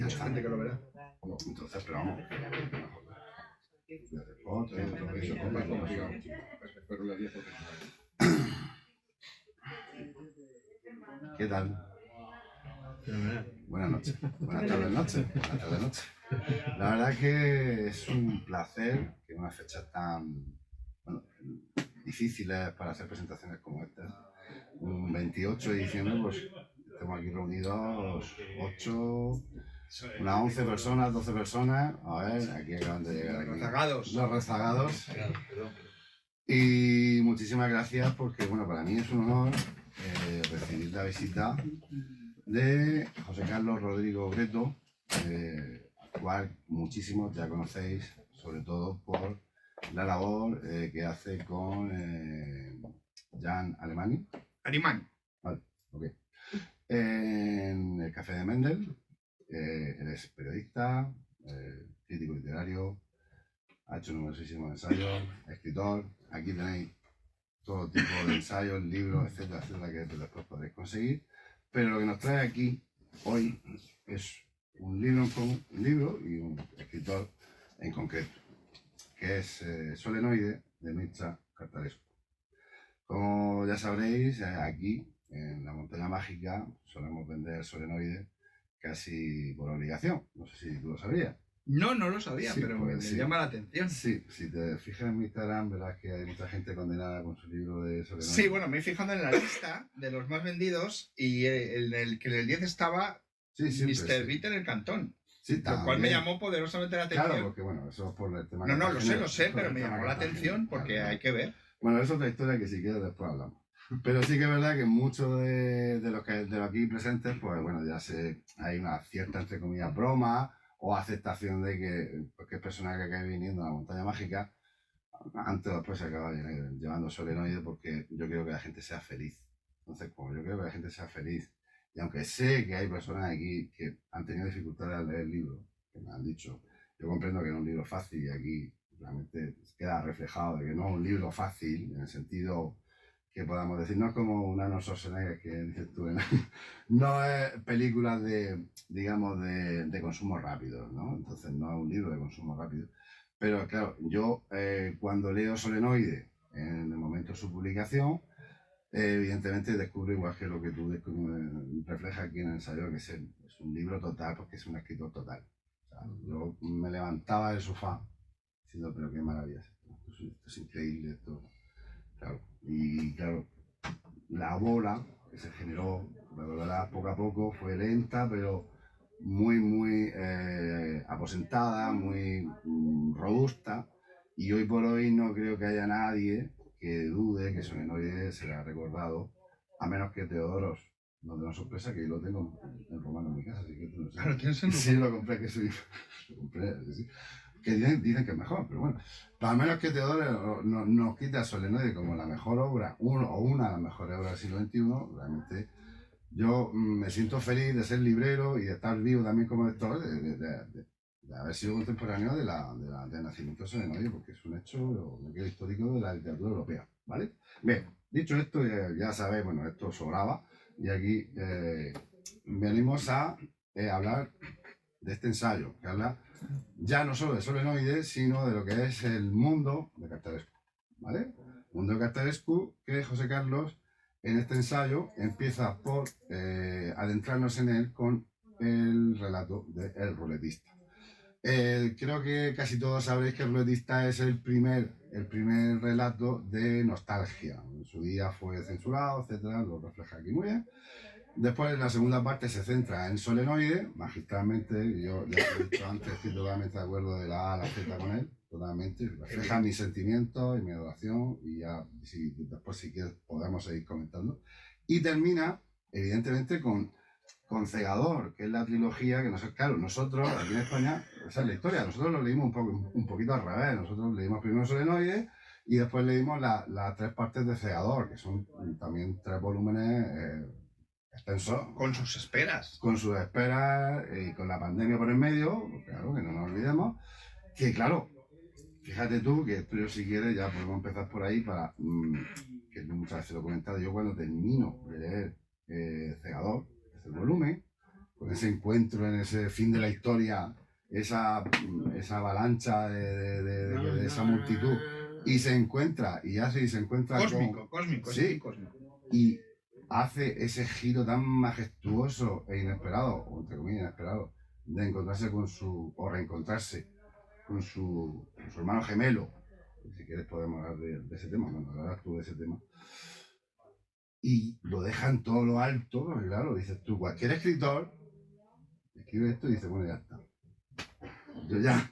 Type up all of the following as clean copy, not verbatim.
mucha gente que lo verá. No, entonces, pero vamos. ¿Qué tal? Buenas noches. Buenas tardes, noches. Buenas tardes, noches. La verdad que es un placer que en unas fechas tan difíciles para hacer presentaciones como estas, un 28 de diciembre, pues estamos aquí reunidos 11 personas, 12 personas. A ver, aquí acaban de llegar aquí. Los rezagados. Y muchísimas gracias porque, bueno, para mí es un honor recibir la visita de José Carlos Rodrigo Breto, al cual muchísimos ya conocéis, sobre todo por la labor que hace con Jan Alemany. Vale, ok. En el Café de Mendel, él es periodista, crítico literario, ha hecho numerosísimos ensayos, escritor. Aquí tenéis todo tipo de ensayos, libros, etcétera, etcétera, que después podréis conseguir. Pero lo que nos trae aquí hoy es un libro y un escritor en concreto, que es Solenoide, de Mircea Cărtărescu. Como ya sabréis, aquí en la Montaña Mágica solemos vender Solenoide casi por obligación. No sé si tú lo sabías. No lo sabía, sí, pero pues, me llama la atención. Sí, si te fijas en mi Instagram, verás que hay mucha gente condenada con su libro de Solenoide. Sí, bueno, me he fijado en la lista de los más vendidos y en el 10 estaba Mr. Beat en el Cantón. Sí, lo cual me llamó poderosamente la atención. Claro, porque bueno, eso es por el tema. No, lo sé, pero me llamó la atención porque hay que ver. Bueno, es otra historia que si quieres después hablamos. Pero sí que es verdad que muchos de los aquí presentes, pues bueno, ya hay una cierta, entre comillas, broma o aceptación de que cualquier persona que acabe viniendo a la Montaña Mágica, antes o después se acaba llevando Solenoide, porque yo quiero que la gente sea feliz. Entonces, como yo quiero que la gente sea feliz, y aunque sé que hay personas aquí que han tenido dificultades al leer el libro, que me han dicho, yo comprendo que no es un libro fácil y aquí realmente queda reflejado de que no es un libro fácil, en el sentido que podamos decir, no es como un Arnold Schwarzenegger que dices tú, no es películas digamos, de consumo rápido, ¿no? Entonces no es un libro de consumo rápido. Pero claro, yo cuando leo Solenoide, en el momento de su publicación, evidentemente descubro igual que lo que tú reflejas aquí en el ensayo, que es un libro total, porque es un escritor total. O sea, yo me levantaba del sofá diciendo, pero qué maravilla, esto es increíble, esto. Claro. Y claro, la bola que se generó, la verdad, poco a poco, fue lenta, pero muy aposentada, muy robusta. Y hoy por hoy no creo que haya nadie que dude que Solenoide será recordado, a menos que Teodoros. No tengo sorpresa que yo lo tengo en romano en mi casa, así que tú no sabes. Claro, tienes en sí, lo compré, que soy. Lo compré, sí. Que dicen que es mejor, pero bueno. Pero al menos que Teodoro nos quita a Solenoide como la mejor obra, una de las mejores obras del siglo XXI, realmente yo me siento feliz de ser librero y de estar vivo también como lector, de haber sido contemporáneo del nacimiento de Solenoide, porque es un hecho histórico de la literatura europea, ¿vale? Bien, dicho esto, ya sabéis, bueno, esto sobraba, y aquí venimos a hablar de este ensayo, que habla ya no solo de Solenoide, sino de lo que es el mundo de Cărtărescu, ¿vale? El mundo de Cărtărescu, que José Carlos, en este ensayo, empieza por adentrarnos en él con el relato de El ruletista. Creo que casi todos sabréis que El ruletista es el primer relato de nostalgia. En su día fue censurado, etcétera, lo refleja aquí muy bien. Después, la segunda parte se centra en Solenoide, magistralmente. Yo ya he dicho antes, estoy totalmente de acuerdo de la A a la Z con él, totalmente. Refleja mis sentimientos y mi adoración, y ya después, si quieres, podemos seguir comentando. Y termina, evidentemente, con Cegador, que es la trilogía que nosotros aquí en España, esa es la historia, nosotros lo leímos un poquito al revés. Nosotros leímos primero Solenoide y después leímos las 3 partes de Cegador, que son también 3 volúmenes extensos. Con sus esperas. Con sus esperas y con la pandemia por el medio, claro, que no nos olvidemos. Que claro, fíjate tú que esto, yo si quieres ya podemos empezar por ahí para que muchas veces lo he comentado. Yo cuando termino de leer Cegador, el volumen, con ese encuentro en ese fin de la historia, esa avalancha de esa multitud, y se encuentra, y hace, y se encuentra cósmico, sí, sí, cósmico. Y hace ese giro tan majestuoso e inesperado, o entre comillas inesperado, de encontrarse con su, o reencontrarse con su hermano gemelo. Si quieres podemos hablar de ese tema, cuando hablas tú de ese tema. Y lo deja en todo lo alto, porque claro, dices tú, cualquier escritor escribe esto y dice, bueno, ya está. Yo ya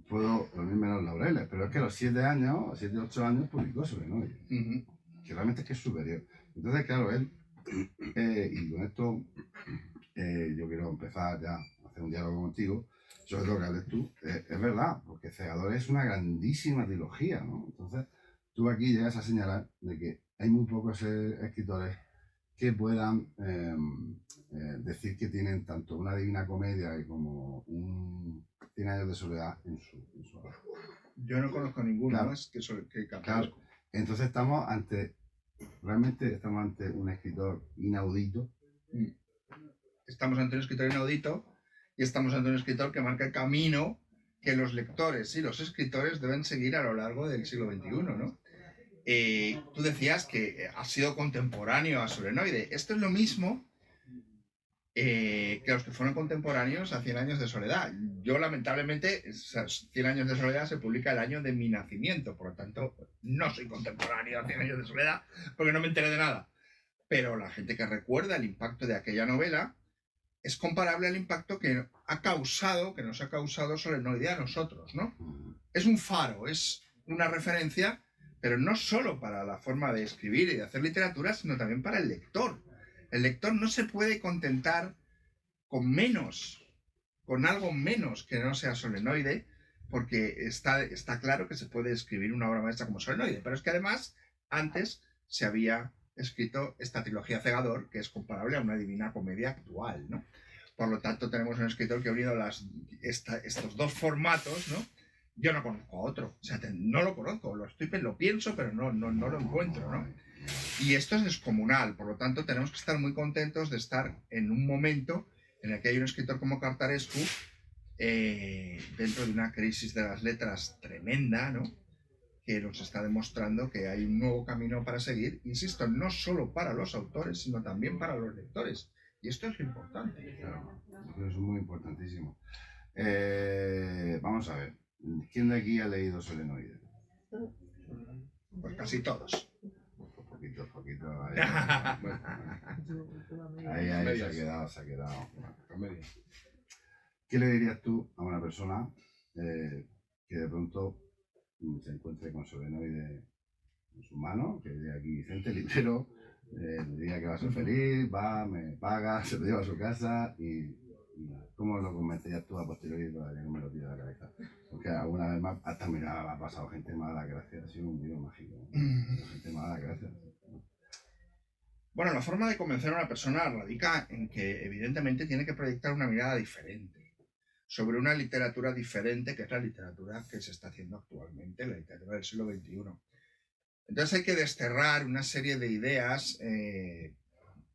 puedo dormirme los laureles, pero es que a los 7 años, 7, 8 años, publicó Solenoide, que realmente es que es superior. Entonces, claro, él, y con esto yo quiero empezar ya a hacer un diálogo contigo, sobre todo que hables tú, es verdad, porque Cegador es una grandísima trilogía, ¿no? Entonces, tú aquí llegas a señalar de que hay muy pocos escritores que puedan decir que tienen tanto una Divina Comedia como un 100 años de soledad en su obra. Yo no conozco ninguno más que claro. Entonces realmente estamos ante un escritor inaudito. Estamos ante un escritor inaudito y estamos ante un escritor que marca el camino que los lectores y los escritores deben seguir a lo largo del siglo XXI, ¿no? Tú decías que ha sido contemporáneo a Solenoide. Esto es lo mismo que los que fueron contemporáneos a 100 años de soledad. Yo, lamentablemente, 100 años de soledad se publica el año de mi nacimiento, por lo tanto, no soy contemporáneo a 100 años de soledad, porque no me enteré de nada. Pero la gente que recuerda el impacto de aquella novela es comparable al impacto que nos ha causado Solenoide a nosotros, ¿no? Es un faro, es una referencia, pero no solo para la forma de escribir y de hacer literatura, sino también para el lector. El lector no se puede contentar con algo menos que no sea Solenoide, porque está claro que se puede escribir una obra maestra como Solenoide, pero es que además antes se había escrito esta trilogía Cegador, que es comparable a una Divina Comedia actual, ¿no? Por lo tanto, tenemos un escritor que ha unido estos dos formatos, ¿no? Yo no conozco a otro, o sea, no lo conozco, lo pienso, pero no lo encuentro, ¿no? Y esto es descomunal, por lo tanto, tenemos que estar muy contentos de estar en un momento en el que hay un escritor como Cartarescu dentro de una crisis de las letras tremenda, ¿no? Que nos está demostrando que hay un nuevo camino para seguir, insisto, no solo para los autores, sino también para los lectores. Y esto es importante. Claro, eso es muy importantísimo. Vamos a ver, ¿quién de aquí ha leído Solenoide? Pues casi todos. Poquito. Ahí se ha quedado. ¿Qué le dirías tú a una persona que de pronto se encuentre con Solenoide en su mano, que de aquí Vicente Librero, le diría que va a ser feliz, me paga, se lo lleva a su casa y ¿cómo lo convencerías tú a posteriori para que no me lo tire de la cabeza? Porque alguna vez más, hasta mira, ha pasado gente mala, gracias, ha sido un libro mágico. Gente mala, gracias. Bueno, la forma de convencer a una persona radica en que evidentemente tiene que proyectar una mirada diferente sobre una literatura diferente, que es la literatura que se está haciendo actualmente, la literatura del siglo XXI. Entonces hay que desterrar una serie de ideas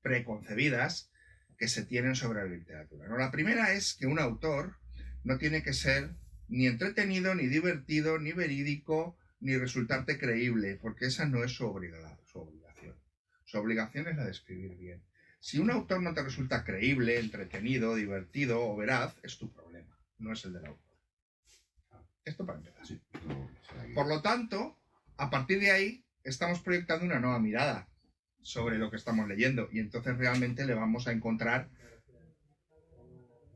preconcebidas que se tienen sobre la literatura, ¿no? La primera es que un autor no tiene que ser ni entretenido, ni divertido, ni verídico, ni resultarte creíble, porque esa no es su obligación. Su obligación es la de escribir bien. Si un autor no te resulta creíble, entretenido, divertido o veraz, es tu problema, no es el del autor. Esto para empezar. Sí, por lo tanto, a partir de ahí, estamos proyectando una nueva mirada sobre lo que estamos leyendo y entonces realmente le vamos a encontrar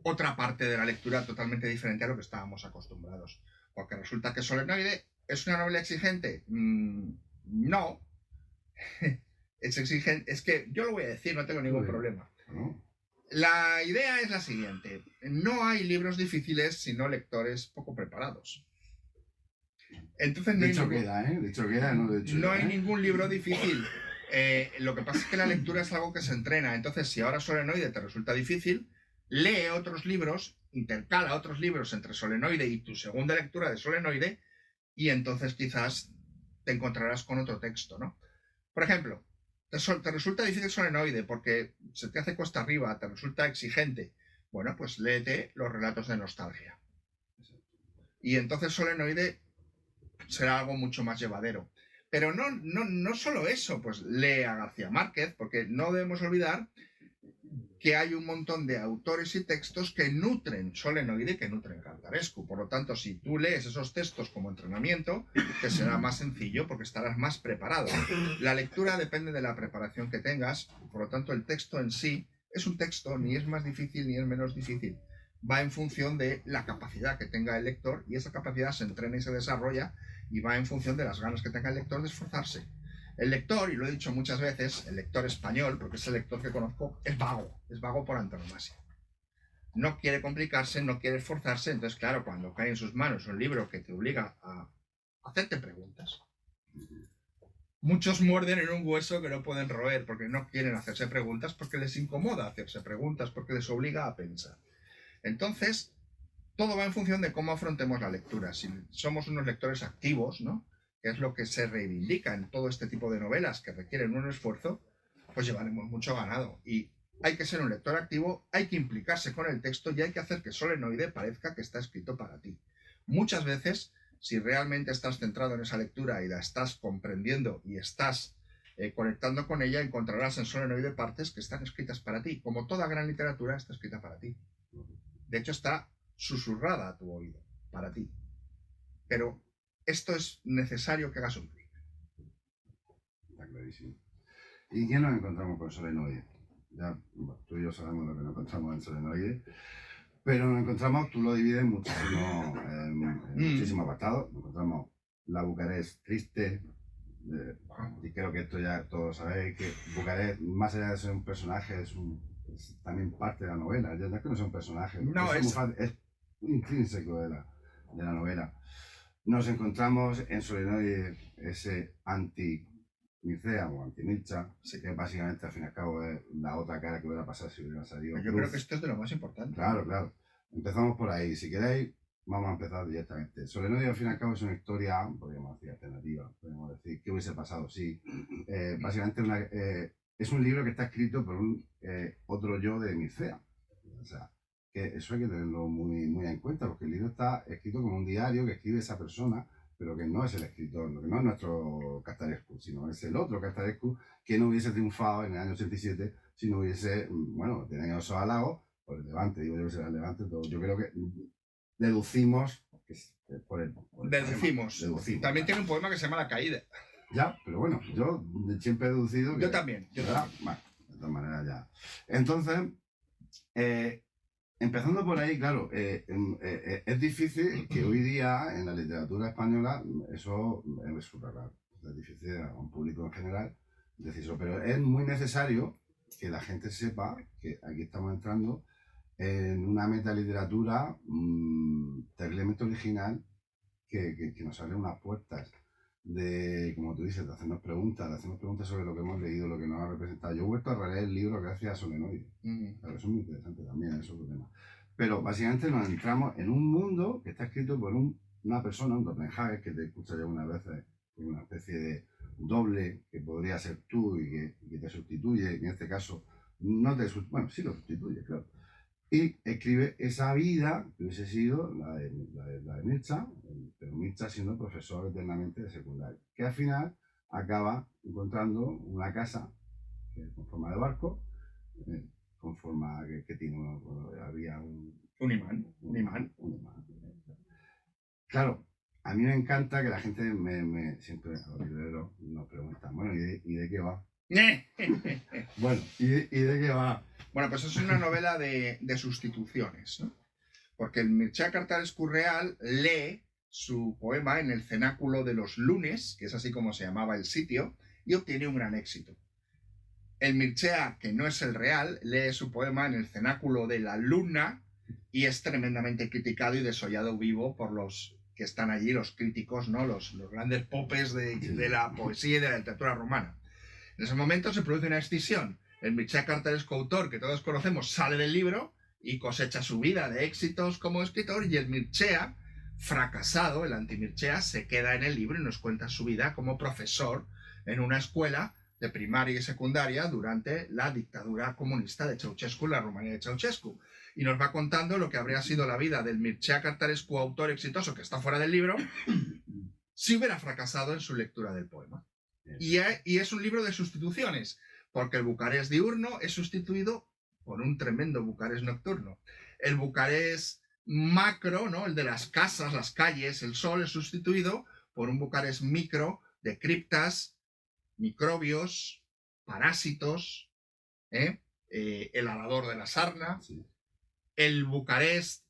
otra parte de la lectura totalmente diferente a lo que estábamos acostumbrados. Porque resulta que Solenoide es una novela exigente. No. Es exigente. Es que yo lo voy a decir, no tengo ningún problema. La idea es la siguiente. No hay libros difíciles sino lectores poco preparados. Entonces no hay ningún libro difícil. Lo que pasa es que la lectura es algo que se entrena. Entonces, si ahora Solenoide te resulta difícil, lee otros libros, intercala otros libros entre Solenoide y tu segunda lectura de Solenoide, y entonces quizás te encontrarás con otro texto, ¿no? Por ejemplo, te resulta difícil Solenoide porque se te hace cuesta arriba, te resulta exigente. Bueno, pues léete los relatos de nostalgia. Y entonces Solenoide será algo mucho más llevadero. Pero no solo eso, pues lee a García Márquez, porque no debemos olvidar que hay un montón de autores y textos que nutren Solenoide y que nutren Cartarescu. Por lo tanto, si tú lees esos textos como entrenamiento, te será más sencillo porque estarás más preparado. La lectura depende de la preparación que tengas, por lo tanto, el texto en sí es un texto, ni es más difícil ni es menos difícil. Va en función de la capacidad que tenga el lector y esa capacidad se entrena y se desarrolla y va en función de las ganas que tenga el lector de esforzarse. El lector, y lo he dicho muchas veces, el lector español, porque es el lector que conozco, es vago por antonomasia. No quiere complicarse, no quiere esforzarse, entonces claro, cuando cae en sus manos un libro que te obliga a hacerte preguntas, muchos muerden en un hueso que no pueden roer, porque no quieren hacerse preguntas, porque les incomoda hacerse preguntas, porque les obliga a pensar. Entonces, todo va en función de cómo afrontemos la lectura. Si somos unos lectores activos, ¿no?, que es lo que se reivindica en todo este tipo de novelas que requieren un esfuerzo, pues llevaremos mucho ganado. Y hay que ser un lector activo, hay que implicarse con el texto y hay que hacer que Solenoide parezca que está escrito para ti. Muchas veces, si realmente estás centrado en esa lectura y la estás comprendiendo y estás conectando con ella, encontrarás en Solenoide partes que están escritas para ti. Como toda gran literatura está escrita para ti. De hecho, está susurrada a tu oído, para ti. Pero esto es necesario que hagas un clic. Está clarísimo. ¿Y quién nos encontramos con Solenoide? Ya tú y yo sabemos lo que nos encontramos en Solenoide, pero nos encontramos, tú lo divides en muchísimos apartados. Nos encontramos la Bucarest triste, y creo que esto ya todos sabéis, que Bucarest, más allá de ser un personaje, es también parte de la novela. Ya no es que no sea un personaje, No, es intrínseco de la novela. Nos encontramos en Solenoide ese anti-Mircea o anti-Mircha, sí, que básicamente al fin y al cabo es la otra cara que hubiera pasado si hubiera salido. Yo creo que esto es de lo más importante. Claro, claro. Empezamos por ahí. Si queréis, vamos a empezar directamente. Solenoide al fin y al cabo es una historia, podríamos decir, alternativa. Podríamos decir, ¿qué hubiese pasado? Sí. Básicamente es un libro que está escrito por un otro yo de Mircea. O sea, que eso hay que tenerlo muy, muy en cuenta, porque el libro está escrito como un diario que escribe esa persona, pero que no es el escritor, que no es nuestro Cartarescu, sino es el otro Cartarescu que no hubiese triunfado en el año 87 si no hubiese, bueno, tenido esos halagos por el Levante, digo yo que será el Levante, todo. Yo creo que deducimos que es por el deducimos. También tiene un poema que se llama La Caída. Ya, pero bueno, yo siempre he deducido que... Yo también. Bueno, de todas maneras ya. Entonces, empezando por ahí, claro, es difícil que hoy día en la literatura española eso es súper raro. Es difícil a un público en general decir eso, pero es muy necesario que la gente sepa que aquí estamos entrando en una metaliteratura terriblemente original que nos abre unas puertas de, como tú dices, de hacernos preguntas sobre lo que hemos leído, lo que nos ha representado. Yo he vuelto a releer el libro gracias a Solenoide. Claro, eso es muy interesante también, eso es otro tema. Pero básicamente nos entramos en un mundo que está escrito por una persona, un doppelganger, que te escucha ya una vez, una especie de doble que podría ser tú y que te sustituye, en este caso, bueno, sí lo sustituye, claro. Y escribe esa vida que hubiese sido la de Mircea, pero Mircea siendo profesor eternamente de secundaria, que al final acaba encontrando una casa con forma de barco, con forma que tiene había un imán. Claro, a mí me encanta que la gente siempre a los libreros nos preguntan, bueno, ¿y de qué va? Bueno, ¿y de qué va? Bueno, pues es una novela de sustituciones, ¿no? Porque el Mircea Cartarescu Real lee su poema en el cenáculo de los lunes, que es así como se llamaba el sitio, y obtiene un gran éxito. El Mircea, que no es el real, lee su poema en el cenáculo de la luna y es tremendamente criticado y desollado vivo por los que están allí, los críticos, ¿no? Los grandes popes de la poesía y de la literatura romana. En ese momento se produce una escisión. El Mircea Cartarescu autor, que todos conocemos, sale del libro y cosecha su vida de éxitos como escritor, y el Mircea, fracasado, el anti-Mircea, se queda en el libro y nos cuenta su vida como profesor en una escuela de primaria y secundaria durante la dictadura comunista de Ceausescu, la Rumanía de Ceausescu. Y nos va contando lo que habría sido la vida del Mircea Cărtărescu, autor exitoso que está fuera del libro, si hubiera fracasado en su lectura del poema. Y es un libro de sustituciones, porque el Bucarest diurno es sustituido por un tremendo Bucarest nocturno. El Bucarest macro, ¿no? El de las casas, las calles, el sol, es sustituido por un Bucarest micro de criptas, microbios, parásitos, el alador de la sarna. Sí. El Bucarest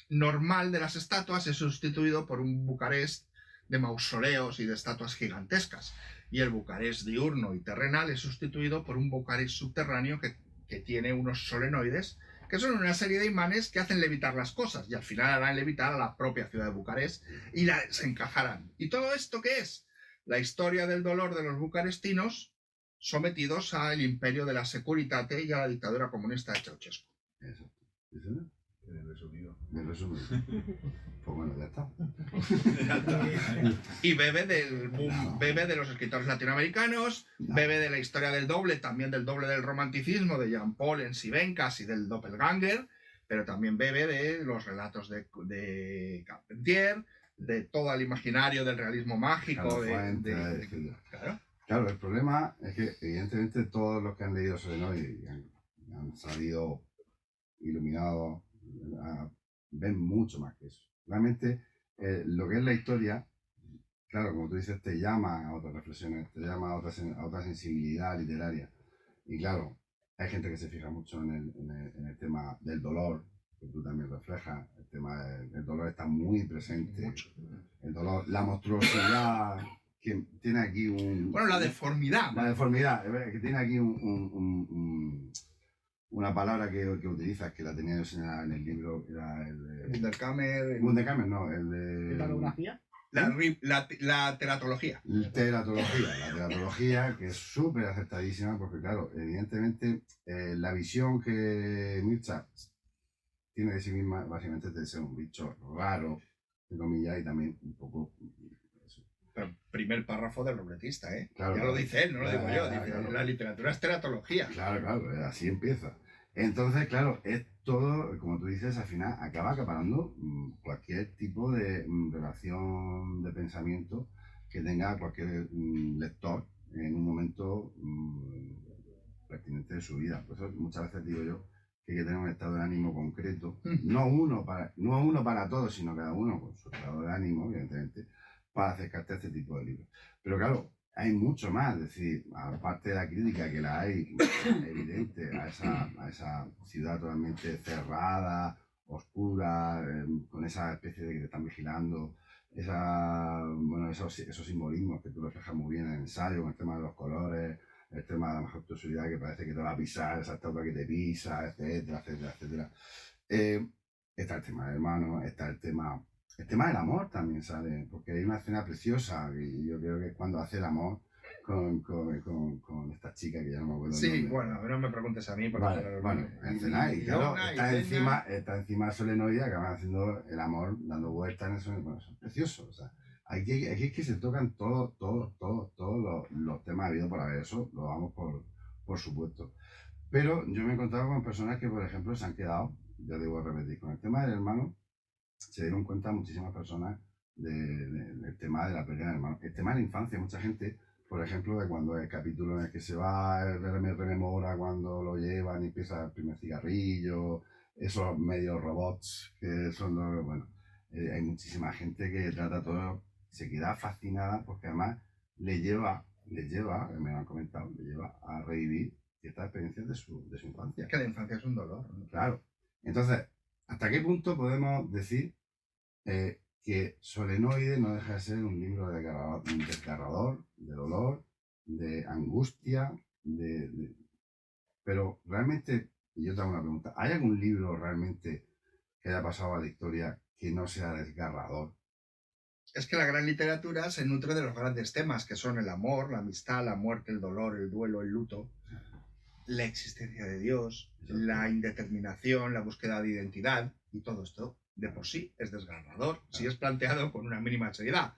normal de las estatuas es sustituido por un Bucarest de mausoleos y de estatuas gigantescas. Y el Bucarest diurno y terrenal es sustituido por un Bucarest subterráneo que tiene unos solenoides, que son una serie de imanes que hacen levitar las cosas, y al final harán levitar a la propia ciudad de Bucarest y se encajarán. ¿Y todo esto qué es? La historia del dolor de los bucarestinos sometidos al imperio de la Securitate y a la dictadura comunista de Ceausescu. Eso. ¿Eso no? Bien resumido. Me resumo. Pues bueno, ya está. Y bebe del boom, bebe de los escritores latinoamericanos, bebe de la historia del doble, también del doble del romanticismo, de Jean Paul en Sivencas y del doppelganger, pero también bebe de los relatos de Carpentier, de todo el imaginario del realismo mágico. Claro. Claro, el problema es que evidentemente todos los que han leído Solenoid y han salido iluminados ven mucho más que eso. Realmente lo que es la historia, claro, como tú dices, te llama a otras reflexiones, te llama a otra sensibilidad literaria. Y claro, hay gente que se fija mucho en el tema del dolor, que tú también reflejas. El tema del dolor está muy presente. Mucho. El dolor, la monstruosidad, que tiene aquí un... Bueno, la deformidad. La deformidad, que tiene aquí una palabra que utilizas, que la tenía yo señalada en el libro, era el de... Wunderkammer, no, el de... ¿Teratografía? La teratología. La teratología, que es súper acertadísima, porque claro, evidentemente la visión que Mircea tiene de sí misma, básicamente es de ser un bicho raro, entre comillas, y también un poco... Pero primer párrafo del robletista, ¿eh? Claro, ya lo dice él, no lo digo yo. Dice, claro. La literatura es teratología. Claro, así empieza. Entonces, claro, es todo, como tú dices, al final acaba acaparando cualquier tipo de relación de pensamiento que tenga cualquier lector en un momento pertinente de su vida. Por eso muchas veces digo yo que hay que tener un estado de ánimo concreto, no uno para todos, sino cada uno con su estado de ánimo, evidentemente, para acercarte a este tipo de libros. Pero claro, hay mucho más, es decir, aparte de la crítica que la hay evidente a esa ciudad totalmente cerrada, oscura, con esa especie de que te están vigilando, esos simbolismos que tú reflejas muy bien en el ensayo, con el tema de los colores, el tema de la majestuosidad que parece que te va a pisar, esa estatua que te pisa, etcétera. Está el tema del hermano, está el tema del amor también, ¿sabes? Porque hay una escena preciosa y yo creo que es cuando hace el amor con esta chica que ya no me acuerdo. Sí, bueno, no me preguntes a mí. Vale, bueno, en escena y claro, está encima de Solenoide, acaban haciendo el amor, dando vueltas en eso. Bueno, eso es precioso, o sea, aquí es que se tocan todos los temas habidos por haber, eso lo damos por supuesto. Pero yo me he encontrado con personas que, por ejemplo, se han quedado, ya debo repetir, con el tema del hermano. Se dieron cuenta muchísimas personas del tema de la pérdida del hermano. El tema de la infancia, mucha gente, por ejemplo, de cuando el capítulo en el que se va, rememora cuando lo llevan y empieza el primer cigarrillo, esos medios robots que son los... Bueno, hay muchísima gente que trata todo, se queda fascinada porque además le lleva, me lo han comentado, le lleva a revivir ciertas experiencias de su infancia. Es que la infancia es un dolor, ¿no? Claro. Entonces, ¿hasta qué punto podemos decir que Solenoide no deja de ser un libro desgarrador, de dolor, de angustia, pero realmente, y yo te hago una pregunta, ¿hay algún libro realmente que haya pasado a la historia que no sea desgarrador? Es que la gran literatura se nutre de los grandes temas, que son el amor, la amistad, la muerte, el dolor, el duelo, el luto, la existencia de Dios, la indeterminación, la búsqueda de identidad, y todo esto de por sí es desgarrador, si es planteado con una mínima seriedad.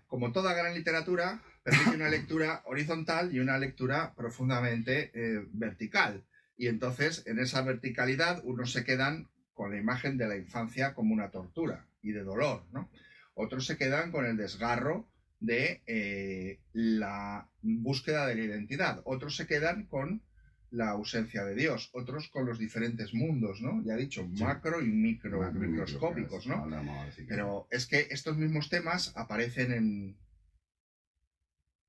Como toda gran literatura, permite una lectura horizontal y una lectura profundamente vertical. Y entonces, en esa verticalidad, unos se quedan con la imagen de la infancia como una tortura y de dolor, ¿no? Otros se quedan con el desgarro de la búsqueda de la identidad. Otros se quedan con la ausencia de Dios. Otros con los diferentes mundos, ¿no? Ya he dicho, Sí. macro y microscópicos, ¿no? Pero es que estos mismos temas aparecen en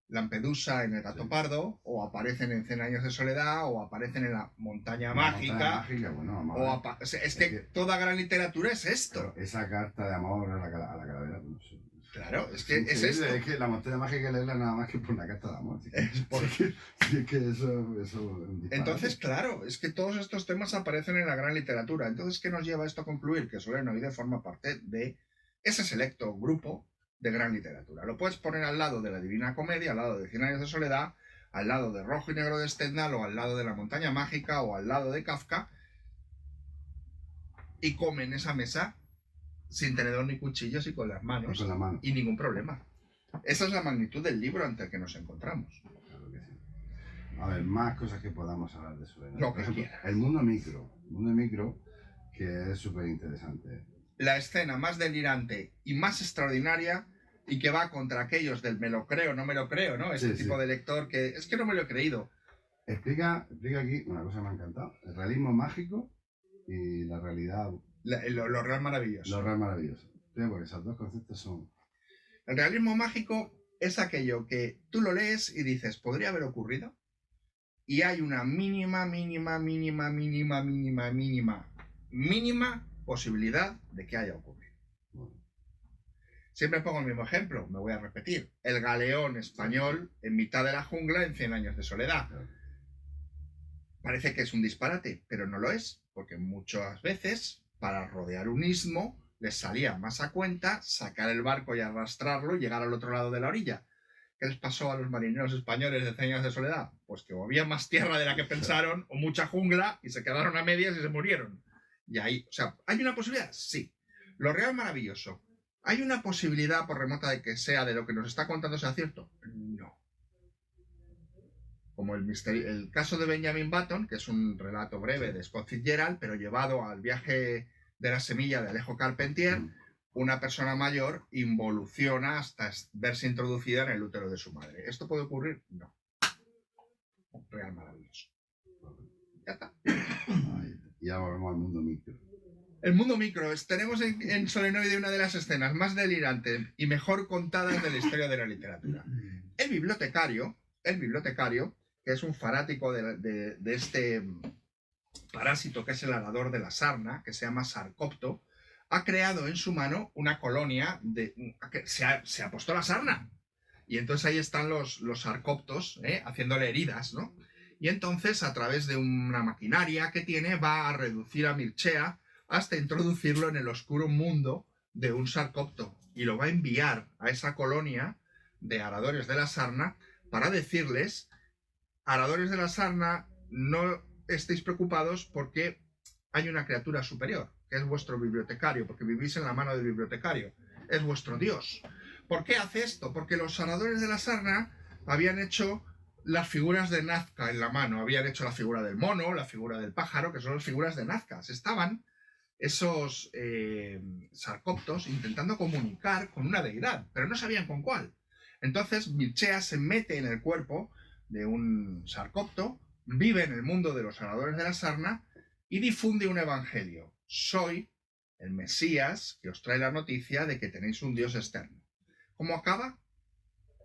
Lampedusa, en el Gato Pardo, o aparecen en 100 años de soledad, o aparecen en la Montaña Mágica. Bueno, es que toda gran literatura es esto. Pero esa carta de amor a la calavera, no sé. Claro, es que es esto. Es que la Montaña Mágica hay que leerla nada más que por una carta de amor. Es que eso entonces, claro, es que todos estos temas aparecen en la gran literatura. Entonces, ¿qué nos lleva esto a concluir? Que Solernoide forma parte de ese selecto grupo de gran literatura. Lo puedes poner al lado de la Divina Comedia, al lado de 100 años de soledad, al lado de Rojo y Negro de Stendhal, o al lado de La Montaña Mágica, o al lado de Kafka, y come en esa mesa sin tenedor ni cuchillos y con las manos, con la mano. Y ningún problema. Esa es la magnitud del libro ante el que nos encontramos. Claro que sí. A ver, más cosas que podamos hablar de Solernoide. Lo que quiera. El mundo micro, que es súper interesante. La escena más delirante y más extraordinaria, y que va contra aquellos del me lo creo, no me lo creo, ¿no? Este tipo de lector que es que no me lo he creído. Explica aquí una cosa que me ha encantado: el realismo mágico y la realidad. Lo real maravilloso. Lo real maravilloso. Sí, porque esos dos conceptos son. El realismo mágico es aquello que tú lo lees y dices, ¿podría haber ocurrido? Y hay una mínima posibilidad de que haya ocurrido. Siempre pongo el mismo ejemplo, me voy a repetir. El galeón español en mitad de la jungla en 100 años de soledad. Parece que es un disparate, pero no lo es, porque muchas veces, para rodear un istmo, les salía más a cuenta sacar el barco y arrastrarlo y llegar al otro lado de la orilla. ¿Qué les pasó a los marineros españoles de 100 años de soledad? Pues que o había más tierra de la que pensaron, o mucha jungla, y se quedaron a medias y se murieron. Y ahí, o sea, ¿hay una posibilidad? Sí. Lo real maravilloso. ¿Hay una posibilidad, por remota de que sea, de lo que nos está contando sea cierto? No. Como el caso de Benjamin Button, que es un relato breve de Scott Fitzgerald, pero llevado al viaje de la semilla de Alejo Carpentier, una persona mayor involuciona hasta verse introducida en el útero de su madre. ¿Esto puede ocurrir? No. Real maravilloso. Ya está. Y ahora volvemos al mundo micro. El mundo micro. Tenemos en Solernoide una de las escenas más delirantes y mejor contadas de la historia de la literatura. El bibliotecario, que es un fanático de este parásito que es el arador de la sarna, que se llama Sarcopto, ha creado en su mano una colonia se ha puesto la sarna. Y entonces ahí están los sarcoptos haciéndole heridas, ¿no? Y entonces, a través de una maquinaria que tiene, va a reducir a Mircea hasta introducirlo en el oscuro mundo de un sarcopto. Y lo va a enviar a esa colonia de aradores de la sarna para decirles: aradores de la sarna, no estéis preocupados porque hay una criatura superior, que es vuestro bibliotecario, porque vivís en la mano del bibliotecario. Es vuestro Dios. ¿Por qué hace esto? Porque los aradores de la sarna habían hecho las figuras de Nazca en la mano. Habían hecho la figura del mono, la figura del pájaro, que son las figuras de Nazca. Estaban esos sarcoptos intentando comunicar con una deidad, pero no sabían con cuál. Entonces Mircea se mete en el cuerpo de un sarcopto, vive en el mundo de los aradores de la sarna y difunde un evangelio. Soy el Mesías que os trae la noticia de que tenéis un Dios externo. ¿Cómo acaba?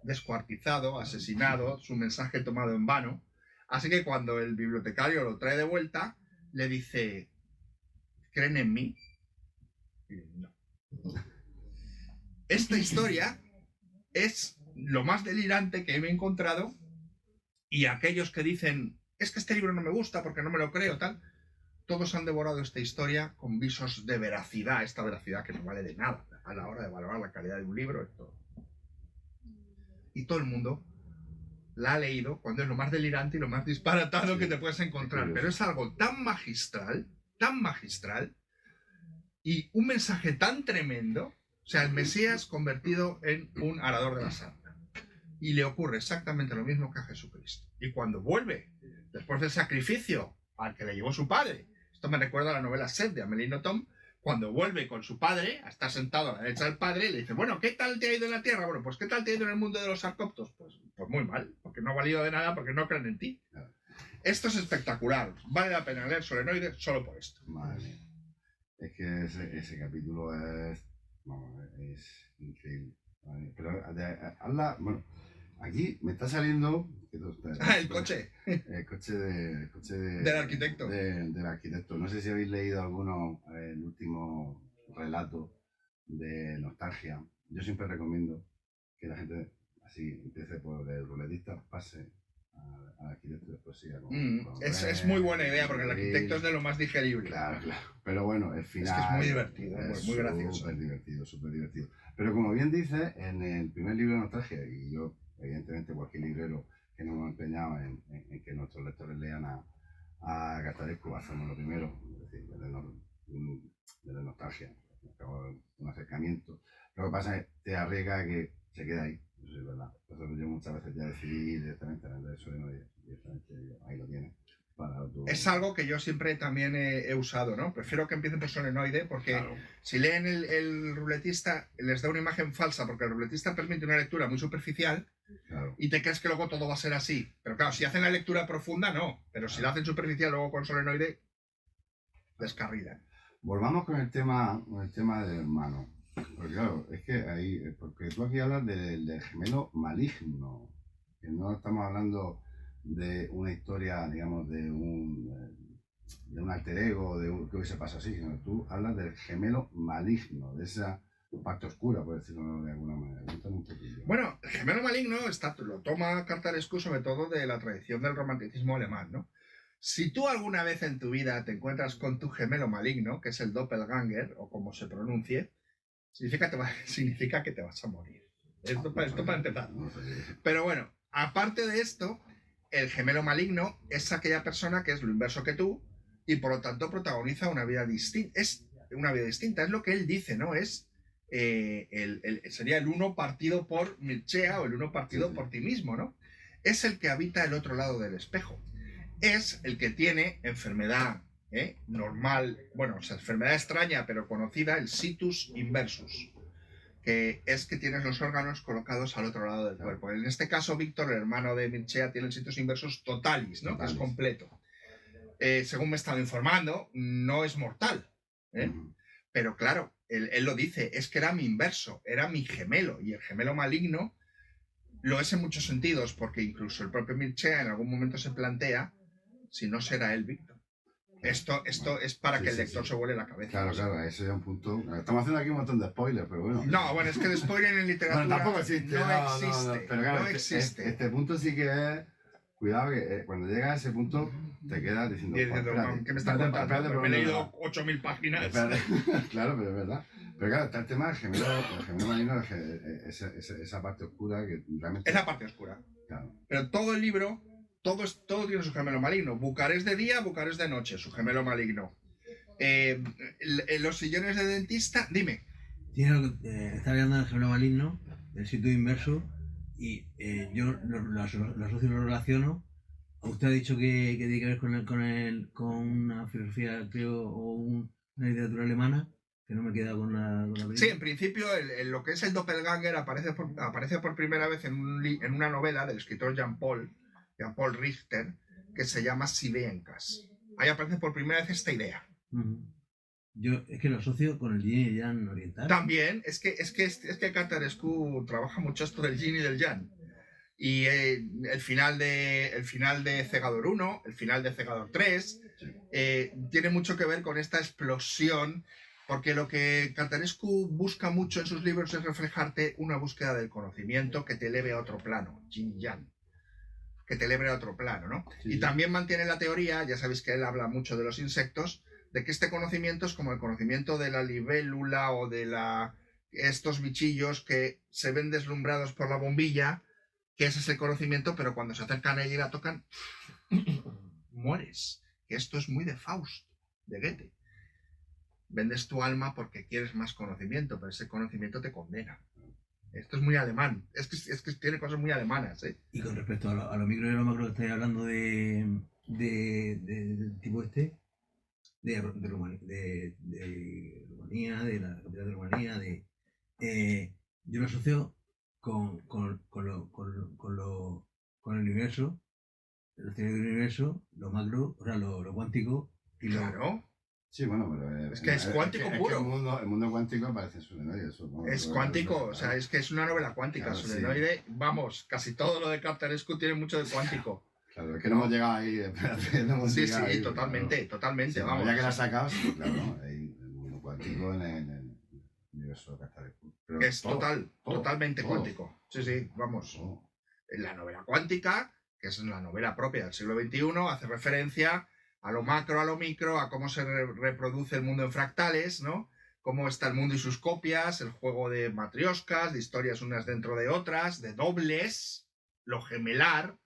Descuartizado, asesinado, su mensaje tomado en vano. Así que cuando el bibliotecario lo trae de vuelta, le dice: ¿creen en mí? Y no. Esta historia es lo más delirante que he encontrado, y aquellos que dicen: es que este libro no me gusta porque no me lo creo, tal, todos han devorado esta historia con visos de veracidad, esta veracidad que no vale de nada a la hora de valorar la calidad de un libro. Y todo el mundo la ha leído cuando es lo más delirante y lo más disparatado que te puedes encontrar. Pero es algo tan magistral, y un mensaje tan tremendo. O sea, el Mesías convertido en un arador de la sarna. y le ocurre exactamente lo mismo que a Jesucristo. Y cuando vuelve, después del sacrificio al que le llevó su padre, esto me recuerda a la novela Seth de Amélie Nothomb, cuando vuelve con su padre, está sentado a la derecha del padre, le dice, bueno, ¿qué tal te ha ido en la tierra? Bueno, pues ¿qué tal te ha ido en el mundo de los sarcóptos? Pues muy mal, porque no ha valido de nada, porque no creen en ti. Esto es espectacular, vale la pena leer Solenoide solo por esto. Madre mía. Es que ese capítulo es, vamos, es increíble. Vale. Pero habla, bueno, aquí me está saliendo... El coche. El coche del arquitecto. Del arquitecto. No sé si habéis leído alguno, el último relato de Nostalgia. Yo siempre recomiendo que la gente así empiece por el ruletista, pase al arquitecto y después siga es muy buena idea porque el arquitecto es de lo más digerible. Claro. Pero bueno, el final... Es que es muy divertido, muy gracioso. Súper divertido. Pero como bien dice, en el primer libro de Nostalgia, y yo, evidentemente, cualquier librero que nos hemos empeñado en que nuestros lectores lean a Catarescu, hacemos lo primero, es decir, desde Nostalgia, un acercamiento. Lo que pasa es que te arriesga a que se quede ahí, eso es verdad. Entonces yo muchas veces ya decidí directamente vender eso y no, directamente ahí lo tienes. Es algo que yo siempre también he usado, ¿no? Prefiero que empiecen por solenoide porque Claro. si leen el ruletista les da una imagen falsa porque el ruletista permite una lectura muy superficial. Claro. Y te crees que luego todo va a ser así. Pero claro, si hacen la lectura profunda, no. Pero si la hacen superficial luego con solenoide, descarrida. Volvamos con el tema del hermano. Porque claro, es que ahí, porque tú aquí hablas del gemelo maligno, que no estamos hablando de una historia, digamos, de un alter ego, que hubiese pasado así, sino que tú hablas del gemelo maligno, de esa parte oscura, por decirlo de alguna manera. Cuéntame un poquillo. Bueno, el gemelo maligno lo toma Cartarescu sobre todo de la tradición del romanticismo alemán, ¿no? Si tú alguna vez en tu vida te encuentras con tu gemelo maligno, que es el doppelganger, o como se pronuncie, significa que te vas a morir. Esto para empezar. Pero bueno, aparte de esto, el gemelo maligno es aquella persona que es lo inverso que tú y por lo tanto protagoniza una vida distinta. Es una vida distinta, es lo que él dice, ¿no? Es sería el uno partido por Mircea o el uno partido por ti mismo, ¿no? Es el que habita el otro lado del espejo. Es el que tiene enfermedad normal, bueno, o sea, enfermedad extraña pero conocida, el situs inversus, que es que tienes los órganos colocados al otro lado del cuerpo. En este caso, Víctor, el hermano de Mircea, tiene el situs inversus totalis, ¿no? Que es completo. Según me he estado informando, no es mortal, pero claro, él lo dice, es que era mi inverso, era mi gemelo, y el gemelo maligno lo es en muchos sentidos, porque incluso el propio Mircea en algún momento se plantea si no será él Víctor. Esto es para que el lector se vuele la cabeza. Claro, ese es un punto. Estamos haciendo aquí un montón de spoilers, pero bueno. No, bueno, es que el spoiler en literatura bueno, tampoco existe. No existe. Pero claro, no existe. Este punto sí que es. Cuidado, que cuando llegas a ese punto te quedas diciendo. ¿Qué me estás contando? Me he leído 8.000 páginas. Claro, pero es verdad. Pero claro, está el tema del gemelo maligno, esa parte oscura que realmente. Es la parte oscura. Claro. Pero todo el libro. Todo tiene su gemelo maligno. Bucarest de día, Bucarest de noche, su gemelo maligno. Los sillones de dentista, dime. Está hablando del gemelo maligno, del sitio inverso, y yo lo asocio y lo relaciono. Usted ha dicho que tiene que ver con una filosofía, creo, o una literatura alemana, que no me he quedado con la película. Sí, en principio, lo que es el doppelganger aparece por primera vez en una novela del escritor Jean-Paul Richter, que se llama Sibeenkas. Ahí aparece por primera vez esta idea. Yo es que lo asocio con el yin y el yang oriental. También, es que Cartarescu trabaja mucho esto del yin y del yang. Y el final de Cegador 1, el final de Cegador 3, tiene mucho que ver con esta explosión, porque lo que Cartarescu busca mucho en sus libros es reflejarte una búsqueda del conocimiento que te eleve a otro plano, yin y yang. Que te eleve a otro plano, ¿no? Sí. Y también mantiene la teoría, ya sabéis que él habla mucho de los insectos, de que este conocimiento es como el conocimiento de la libélula o de estos bichillos que se ven deslumbrados por la bombilla, que ese es el conocimiento, pero cuando se acercan a ella y la tocan, mueres. Que esto es muy de Faust, de Goethe. Vendes tu alma porque quieres más conocimiento, pero ese conocimiento te condena. Esto es muy alemán. Es que tiene cosas muy alemanas, ¿eh? Y con respecto a lo micro y a lo macro que estáis hablando del tipo este, de Rumanía, de la capital de Rumanía, yo lo asocio con el universo, los teorías del universo, lo macro, o sea, lo cuántico y lo... Claro. Sí, bueno, pero Es que es cuántico puro. El mundo cuántico aparece en solenoide. Eso, ¿no? Es cuántico, o sea, es que es una novela cuántica. Claro, Solenoide, vamos, casi todo lo de Cartarescu tiene mucho de cuántico. Claro, es que no hemos llegado ahí, espérate, no hemos Sí, llegado sí, ahí, totalmente, claro. totalmente, Sí, vamos. ya que la has sacado, sí, claro, hay el mundo cuántico en el universo de Cartarescu. Pero Es todo, totalmente todo. cuántico. Sí, sí, vamos. Todo. En la novela cuántica, que es la novela propia del siglo XXI, hace referencia a lo macro, a lo micro, a cómo se reproduce el mundo en fractales, ¿no? Cómo está el mundo y sus copias, el juego de matrioscas, de historias unas dentro de otras, de dobles, lo gemelar,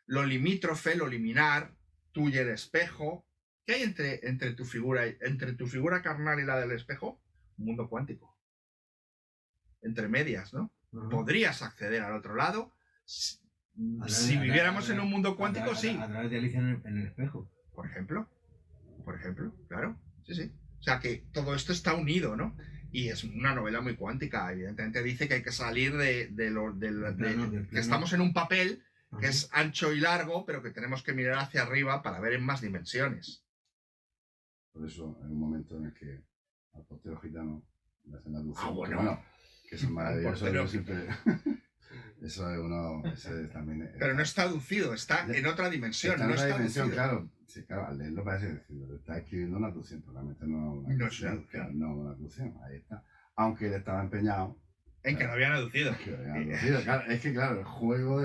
lo limítrofe, lo liminar, tú y el espejo. ¿Qué hay entre tu figura carnal y la del espejo? Un mundo cuántico. Entre medias, ¿no? Ajá. Podrías acceder al otro lado. Si viviéramos en un mundo cuántico, sí. A través de Alicia en el espejo. Por ejemplo, claro. Sí, sí. O sea que todo esto está unido, ¿no? Y es una novela muy cuántica. Evidentemente dice que hay que salir que estamos en un papel que es ancho y largo, pero que tenemos que mirar hacia arriba para ver en más dimensiones. Por eso, en un momento en el que al portero gitano le hacen la aducción, bueno. que son maravillosos, portero yo siempre... Eso es uno... Ese también pero no está aducido, está en otra dimensión. Está en no otra está dimensión, aducido. claro. Sí, claro, al leerlo parece decirlo. Está escribiendo una aducción, realmente no una No es una aducción. aducción. No una aducción, ahí está. Aunque él estaba empeñado En que lo habían aducido. que lo habían aducido. Claro, es que claro, el juego,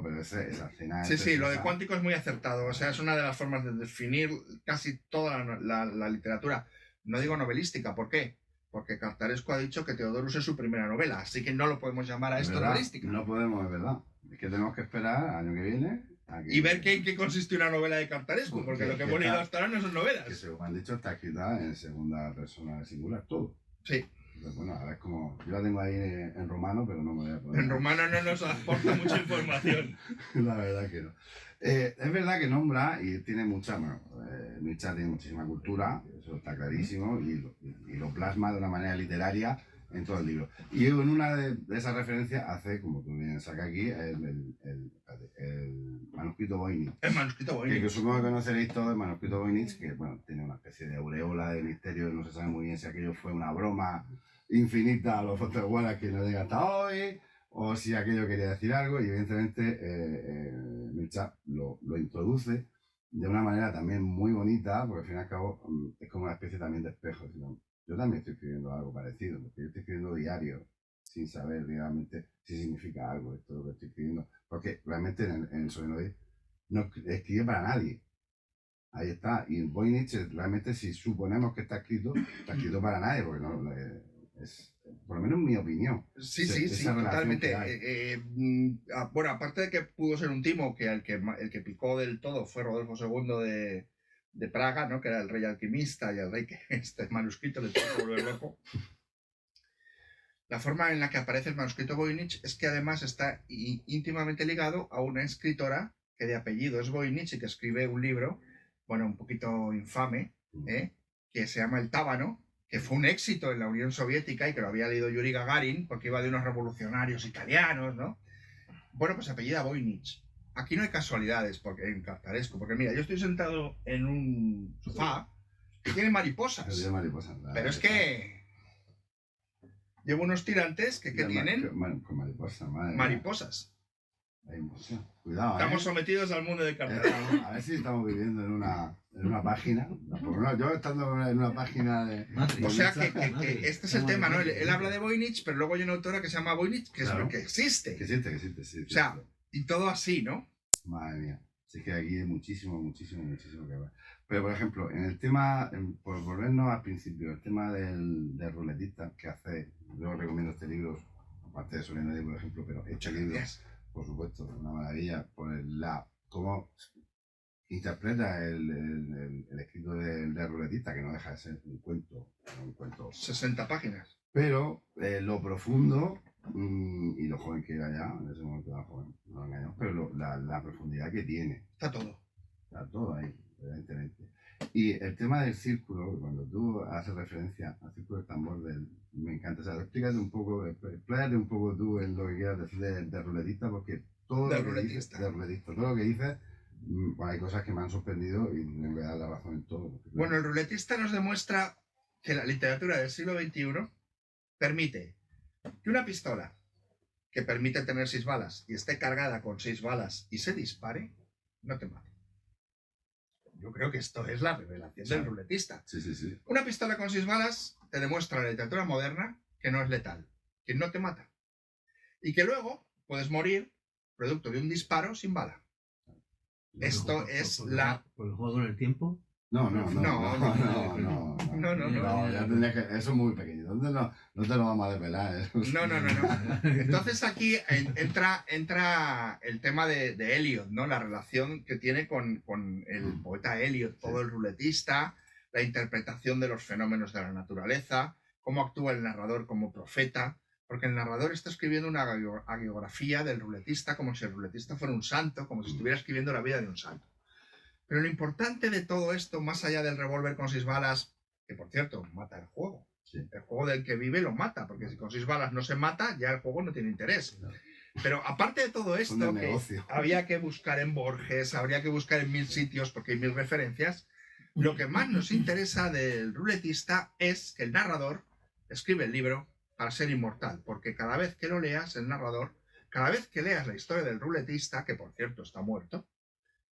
pero esa escena... Sí, sí, lo de cuántico es muy acertado. O sea, es una de las formas de definir casi toda la literatura. No digo novelística, ¿por qué? Porque Cartarescu ha dicho que Teodorus es su primera novela, así que no lo podemos llamar a esto novelística. No podemos, es verdad. Es que tenemos que esperar al año que viene. Y ver en qué consiste una novela de Cartarescu, porque lo que hemos leído hasta ahora no son novelas. Que según me han dicho está escrita en segunda persona singular, todo. Sí. Entonces, bueno, ahora es como... Yo la tengo ahí en romano, pero no me voy a poner... En romano no nos aporta mucha información. La verdad que no. Es verdad que nombra y tiene mucha... Bueno, Mircea tiene muchísima cultura, eso está clarísimo, y lo plasma de una manera literaria en todo el libro. Y en una de esas referencias hace, como tú bien sacas aquí, el manuscrito Voynich. El manuscrito Voynich. Que supongo que conoceréis todo el manuscrito Voynich, que bueno, tiene una especie de aureola de misterio, no se sabe muy bien si aquello fue una broma infinita a los Foster Wallace que no llega hasta hoy, o si aquello quería decir algo, y evidentemente Mircea lo introduce de una manera también muy bonita, porque al fin y al cabo es como una especie también de espejo. Sino, yo también estoy escribiendo algo parecido, porque yo estoy escribiendo diario, sin saber realmente si significa algo esto lo que estoy escribiendo, porque realmente en el solenoide no escribe para nadie. Ahí está. Y en Voynich realmente, si suponemos que está escrito para nadie, porque no es, por lo menos en mi opinión. Sí, totalmente. Bueno, aparte de que pudo ser un timo, que el que picó del todo fue Rodolfo II de Praga, ¿no? Que era el rey alquimista y el rey que este manuscrito le tuvo que volver loco. La forma en la que aparece el manuscrito Voynich es que además está íntimamente ligado a una escritora que de apellido es Voynich y que escribe un libro, bueno, un poquito infame, que se llama El Tábano, que fue un éxito en la Unión Soviética y que lo había leído Yuri Gagarin porque iba de unos revolucionarios italianos, ¿no? Bueno, pues apellida Voynich. Aquí no hay casualidades en Cartarescu, porque mira, yo estoy sentado en un sofá que tiene mariposas. Pero es que llevo unos tirantes que tienen mariposas. Cuidado, estamos sometidos al mundo de Cartarescu. A ver si estamos viviendo en una página. Yo estando en una página de... O sea que este es el tema, ¿no? Él habla de Voynich, pero luego hay una autora que se llama Voynich, que es lo que existe. Que existe, sí. O sea, y todo así, ¿no? Madre mía. Así que aquí hay muchísimo que hablar. Pero, por ejemplo, en el tema, por volvernos al principio, el tema del ruletista que hace, yo recomiendo este libro, aparte de Solenoide, por ejemplo, pero este libro, por supuesto, una maravilla, por cómo interpreta el escrito del ruletista, que no deja de ser un cuento. 60 páginas. Pero lo profundo y lo joven que era ya, en ese momento era joven, no lo engañamos, pero la profundidad que tiene, Está todo. está todo ahí, evidentemente. Y el tema del círculo, cuando tú haces referencia al círculo del tambor, me encanta. O sea, explícate un poco, expláyate un poco tú en lo que quieras decir de ruletista, porque todo De lo que dices, ruletista. de ruletista, todo lo que dices, bueno, hay cosas que me han sorprendido y me voy a dar la razón en todo. Porque, Bueno, el ruletista nos demuestra que la literatura del siglo XXI permite que una pistola que permite tener 6 balas y esté cargada con 6 balas y se dispare, no te mate. Yo creo que esto es la revelación del ruletista. sí, sí, sí. Una pistola con 6 balas te demuestra en la literatura moderna que no es letal, que no te mata. Y que luego puedes morir producto de un disparo sin bala. Esto es la... ¿Por el juego con el tiempo? No, No. Ya tendría que, eso es muy pequeño. ¿Dónde no te lo vamos a desvelar? No. Entonces aquí entra el tema de Eliot, ¿no? La relación que tiene con el poeta Eliot, todo el ruletista, la interpretación de los fenómenos de la naturaleza, cómo actúa el narrador como profeta, porque el narrador está escribiendo una hagiografía del ruletista como si el ruletista fuera un santo, como si estuviera escribiendo la vida de un santo. Pero lo importante de todo esto, más allá del revólver con 6 balas, que por cierto, mata el juego. Sí. El juego del que vive lo mata, porque si con 6 balas no se mata, ya el juego no tiene interés. No. Pero aparte de todo esto, que había que buscar en Borges, habría que buscar en 1000 sitios, porque hay 1000 referencias, lo que más nos interesa del ruletista es que el narrador escribe el libro para ser inmortal, porque cada vez que lo leas, el narrador, cada vez que leas la historia del ruletista, que por cierto está muerto,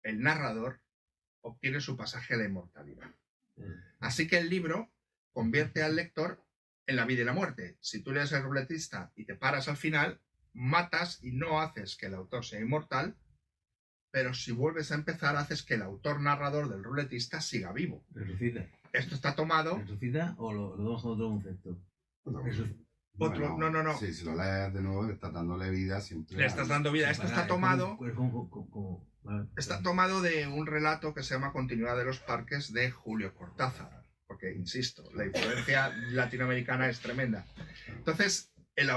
el narrador obtiene su pasaje a la inmortalidad. Así que el libro convierte al lector en la vida y la muerte. Si tú lees el ruletista y te paras al final, matas y no haces que el autor sea inmortal, pero si vuelves a empezar, haces que el autor narrador del ruletista siga vivo. Resucita. Esto está tomado... ¿Resucita o lo damos con otro concepto? Otro, no. Sí, si lo lees de nuevo, le estás dándole vida siempre. Le estás dando vida. Esto está tomado... Vale. Está tomado de un relato que se llama Continuidad de los Parques de Julio Cortázar. Porque, insisto, la influencia latinoamericana es tremenda. Entonces, el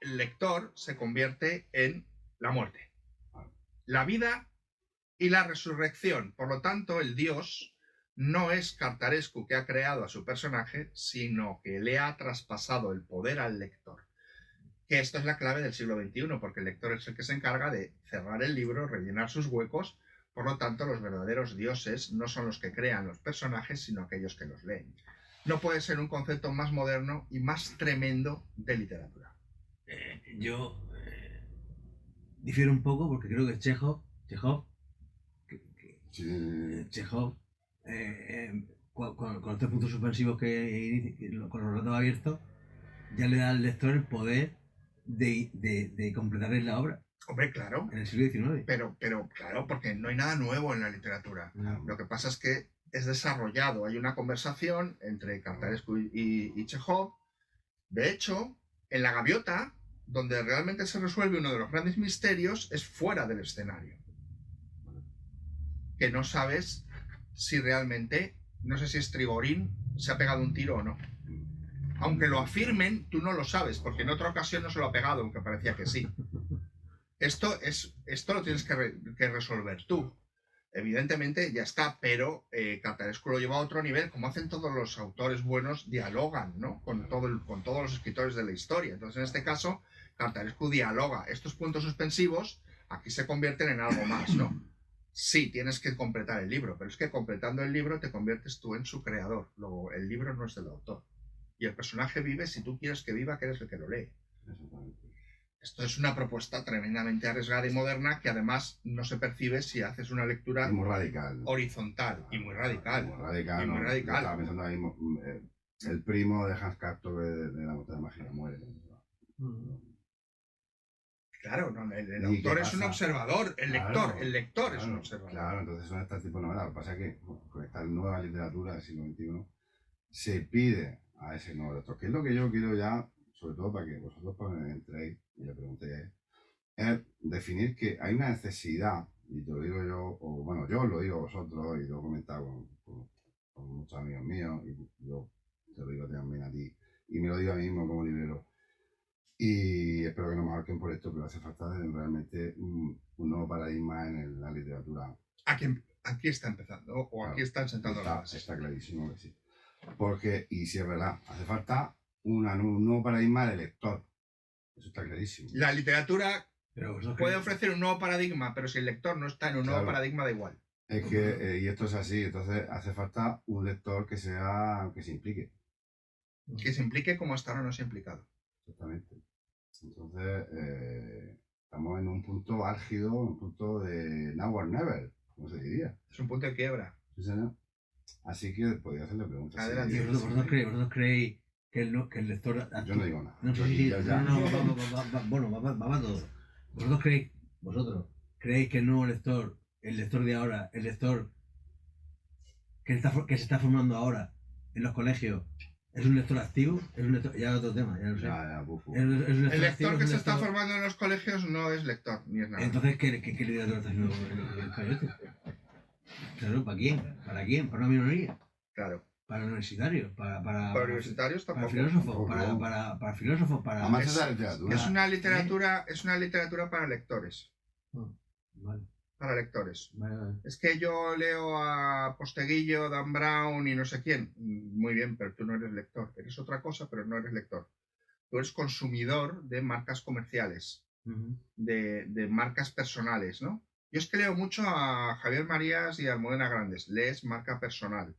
lector se convierte en la muerte, la vida y la resurrección. Por lo tanto, el dios no es Cartarescu que ha creado a su personaje, sino que le ha traspasado el poder al lector. Que esto es la clave del siglo XXI, porque el lector es el que se encarga de cerrar el libro, rellenar sus huecos. Por lo tanto, los verdaderos dioses no son los que crean los personajes, sino aquellos que los leen. No puede ser un concepto más moderno y más tremendo de literatura. Yo difiero un poco porque creo que Chekhov, con los 3 puntos suspensivos con los relatos abiertos, ya le da al lector el poder de completar la obra. Hombre, claro. En el siglo XIX. Pero claro, porque no hay nada nuevo en la literatura. No. Lo que pasa es que es desarrollado. Hay una conversación entre Cartarescu y Chekhov. De hecho, en La Gaviota, donde realmente se resuelve uno de los grandes misterios, es fuera del escenario. Que no sabes si realmente, no sé si Strigorín se ha pegado un tiro o no. Aunque lo afirmen, tú no lo sabes, porque en otra ocasión no se lo ha pegado, aunque parecía que sí. Esto lo tienes que resolver tú. Evidentemente ya está, pero Cartarescu lo lleva a otro nivel, como hacen todos los autores buenos, dialogan, ¿no? con todos los escritores de la historia. Entonces, en este caso, Cartarescu dialoga. Estos puntos suspensivos aquí se convierten en algo más, ¿no? Sí, tienes que completar el libro, pero es que completando el libro te conviertes tú en su creador. Luego, el libro no es del autor. Y el personaje vive si tú quieres que viva, que eres el que lo lee. Esto es una propuesta tremendamente arriesgada y moderna que además no se percibe si haces una lectura muy radical, horizontal y muy radical. Muy radical. Estaba pensando ahí mismo, el primo de Hans Castorp de La Montaña Mágica muere. Claro, no, el autor es un observador, el lector es un observador. Claro, entonces son este tipo de novelas. Lo que pasa es que con esta nueva literatura del siglo XXI se pide a ese nuevo lector, que es lo que yo quiero ya, sobre todo para que vosotros entréis y le preguntéis, es definir que hay una necesidad, y te lo digo yo, o bueno, yo os lo digo a vosotros y lo he comentado con muchos amigos míos, y yo te lo digo también a ti, y me lo digo a mí mismo como librero. Y espero que no me marquen por esto, pero hace falta realmente un nuevo paradigma en la literatura. Aquí está empezando, o Claro, aquí están sentando las bases. Está clarísimo que sí. Porque, y si es verdad, hace falta un nuevo paradigma de lector. Eso está clarísimo. La literatura Pero puede ofrecer un nuevo paradigma, pero si el lector no está en un nuevo paradigma, da igual. Es que, y esto es así, entonces hace falta un lector que se implique. Que se implique como hasta ahora no se ha implicado. Exactamente. Entonces, estamos en un punto álgido, un punto de now or never, como se diría. Es un punto de quiebra. ¿Sí, señor? Así que podría hacerle preguntas. Adelante. Sí, ¿Vosotros creéis que el lector... Yo no digo nada. No, sí, bueno, va todo. ¿Vosotros creéis que el nuevo lector, el lector de ahora, el lector que se está formando ahora en los colegios, es un lector activo? Es un lector, ya otro tema, ya lo sé. Es un El lector activo, que es se un está lector... formando en los colegios no es lector, ni es nada. Entonces, ¿qué literatura está haciendo el Coyote? Claro, ¿para quién? ¿Para quién? ¿Para una minoría? Claro. Para universitarios, para universitarios para tampoco. filósofos, para filósofos, para... Amantes de la literatura. Es una literatura para lectores. Vale, Para lectores. vale. Es que yo leo a Posteguillo, Dan Brown y no sé quién. Muy bien, pero tú no eres lector. Eres otra cosa, pero no eres lector. Tú eres consumidor de marcas comerciales, de marcas personales, ¿no? Yo es que leo mucho a Javier Marías y a Almudena Grandes. Lees marca personal.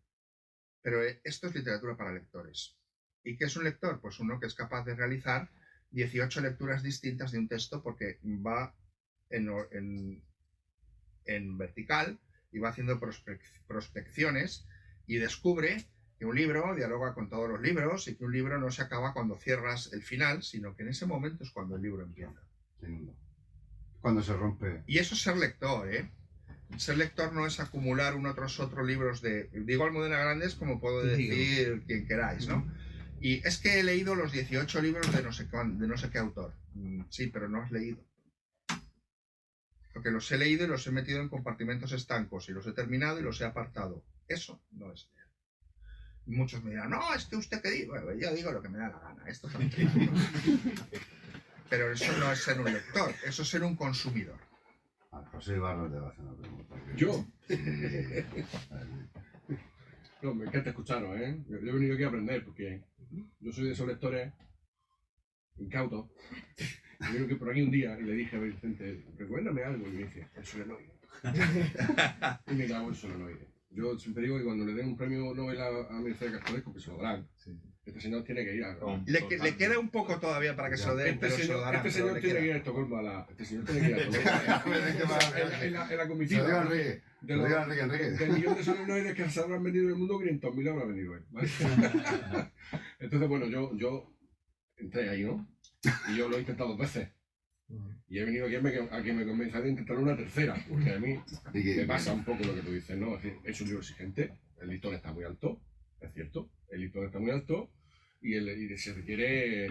Pero esto es literatura para lectores. ¿Y qué es un lector? Pues uno que es capaz de realizar 18 lecturas distintas de un texto porque va en vertical y va haciendo prospecciones y descubre que un libro dialoga con todos los libros y que un libro no se acaba cuando cierras el final, sino que en ese momento es cuando el libro empieza. Cuando se rompe. Y eso es ser lector, ¿eh? Ser lector no es acumular uno tras otro libros de... Digo Almudena Grandes como puedo decir quien queráis, ¿no? Y es que he leído los 18 libros de no sé qué autor. Sí, pero no has leído. Porque los he leído y los he metido en compartimentos estancos y los he terminado y los he apartado. Eso no es leer. Muchos me dirán, no, es que usted qué dice. Bueno, yo digo lo que me da la gana. Esto también. Pero eso no es ser un lector, eso es ser un consumidor. José Ibarra te va a hacer una pregunta. ¿Yo? No, me encanta escucharos, ¿eh? Yo he venido aquí a aprender porque yo soy de esos lectores incautos. Vino que por aquí un día y le dije a Vicente, recuérdame algo, y me dice, el solenoide. Y me cago en el solenoide. Yo siempre digo que cuando le den un premio Nobel a Mercedes Castoresco, que se lo darán, este señor tiene que ir a... Le queda un poco todavía para que se lo den, pero se lo darán. Este señor tiene que ir a Estocolmo, este señor tiene que ir a Estocolmo. En la comitiva del millón de solenoides que se habrán vendido en el mundo, 500.000 habrá vendido él, ¿vale? Entonces, bueno, yo entré ahí, ¿no? Y yo lo he intentado 2 veces. Y he venido aquí a que me convenza de intentar una tercera, porque a mí me pasa un poco lo que tú dices, ¿no? Es decir, es un libro exigente, el listón está muy alto, es cierto, el listón está muy alto y se requiere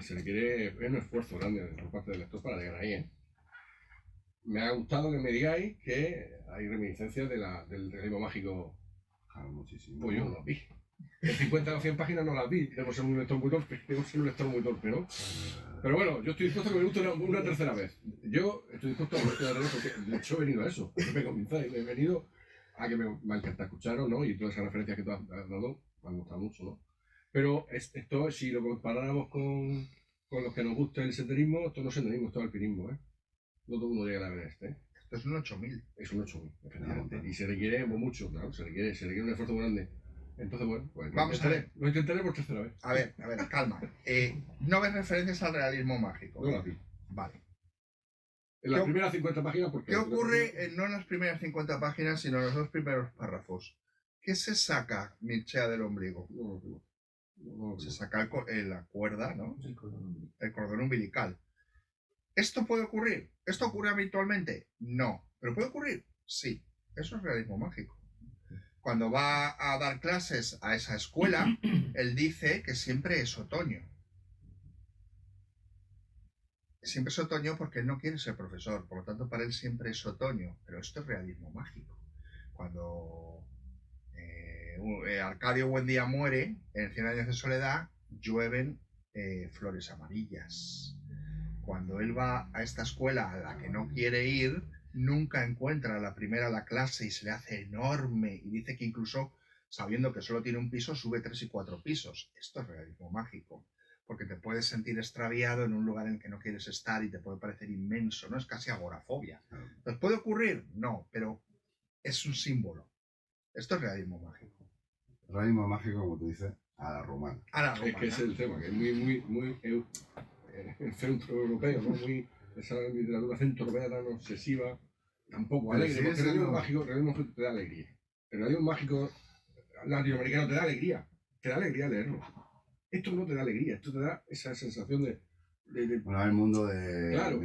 un esfuerzo grande por parte del lector para llegar ahí, ¿eh? Me ha gustado que me digáis que hay reminiscencias del realismo mágico. Claro, muchísimo. Pues yo no las vi. En 50 o 100 páginas no las vi, debo ser un lector muy torpe, ¿no? Pero bueno, yo estoy dispuesto a que me guste una tercera vez. Yo estoy dispuesto a que me guste una tercera vez porque de hecho he venido a eso. Me convenzáis, he venido a que me encanta escucharos, ¿no? Y todas esas referencias que tú has dado me han gustado mucho, ¿no? Pero esto, si lo comparáramos con los que nos gusta el senderismo, esto no es senderismo, esto es alpinismo, ¿eh? No todo el mundo llega a la Everest, ¿eh? Esto es un 8000. Es un 8000, efectivamente. Y se requiere mucho, claro, se requiere un esfuerzo muy grande. Entonces, bueno, pues vamos a ver. Lo intentaré por tercera vez. A ver, calma. ¿No ves referencias al realismo mágico? No las vi. Vale. En las primeras 50 páginas, porque... ¿Qué ocurre no en las primeras 50 páginas, sino en los 2 primeros párrafos? ¿Qué se saca Mircea del ombligo? No, se saca la cuerda, ¿no? El cordón umbilical. ¿Esto puede ocurrir? ¿Esto ocurre habitualmente? No. ¿Pero puede ocurrir? Sí. Eso es realismo mágico. Cuando va a dar clases a esa escuela, él dice que siempre es otoño. Siempre es otoño porque él no quiere ser profesor, por lo tanto para él siempre es otoño. Pero esto es realismo mágico. Cuando Arcadio Buendía muere, en 100 años de soledad, llueven Flores Amarillas. Cuando él va a esta escuela a la que no quiere ir, nunca encuentra la clase y se le hace enorme y dice que incluso, sabiendo que solo tiene un piso, sube 3 y 4 pisos. Esto es realismo mágico, porque te puedes sentir extraviado en un lugar en el que no quieres estar y te puede parecer inmenso, ¿no? Es casi agorafobia. ¿Nos puede ocurrir? No, pero es un símbolo. Esto es realismo mágico. Realismo mágico, como tú dices, a la romana. A la romana. Es que ese es el tema, que es muy centro europeo, ¿no? Muy, esa literatura centro europea tan obsesiva, tampoco Pero alegre, sí, porque eso el realismo no. mágico te da alegría. El realismo mágico latinoamericano te da alegría leerlo. Esto no te da alegría, esto te da esa sensación de Bueno, el mundo de... Claro,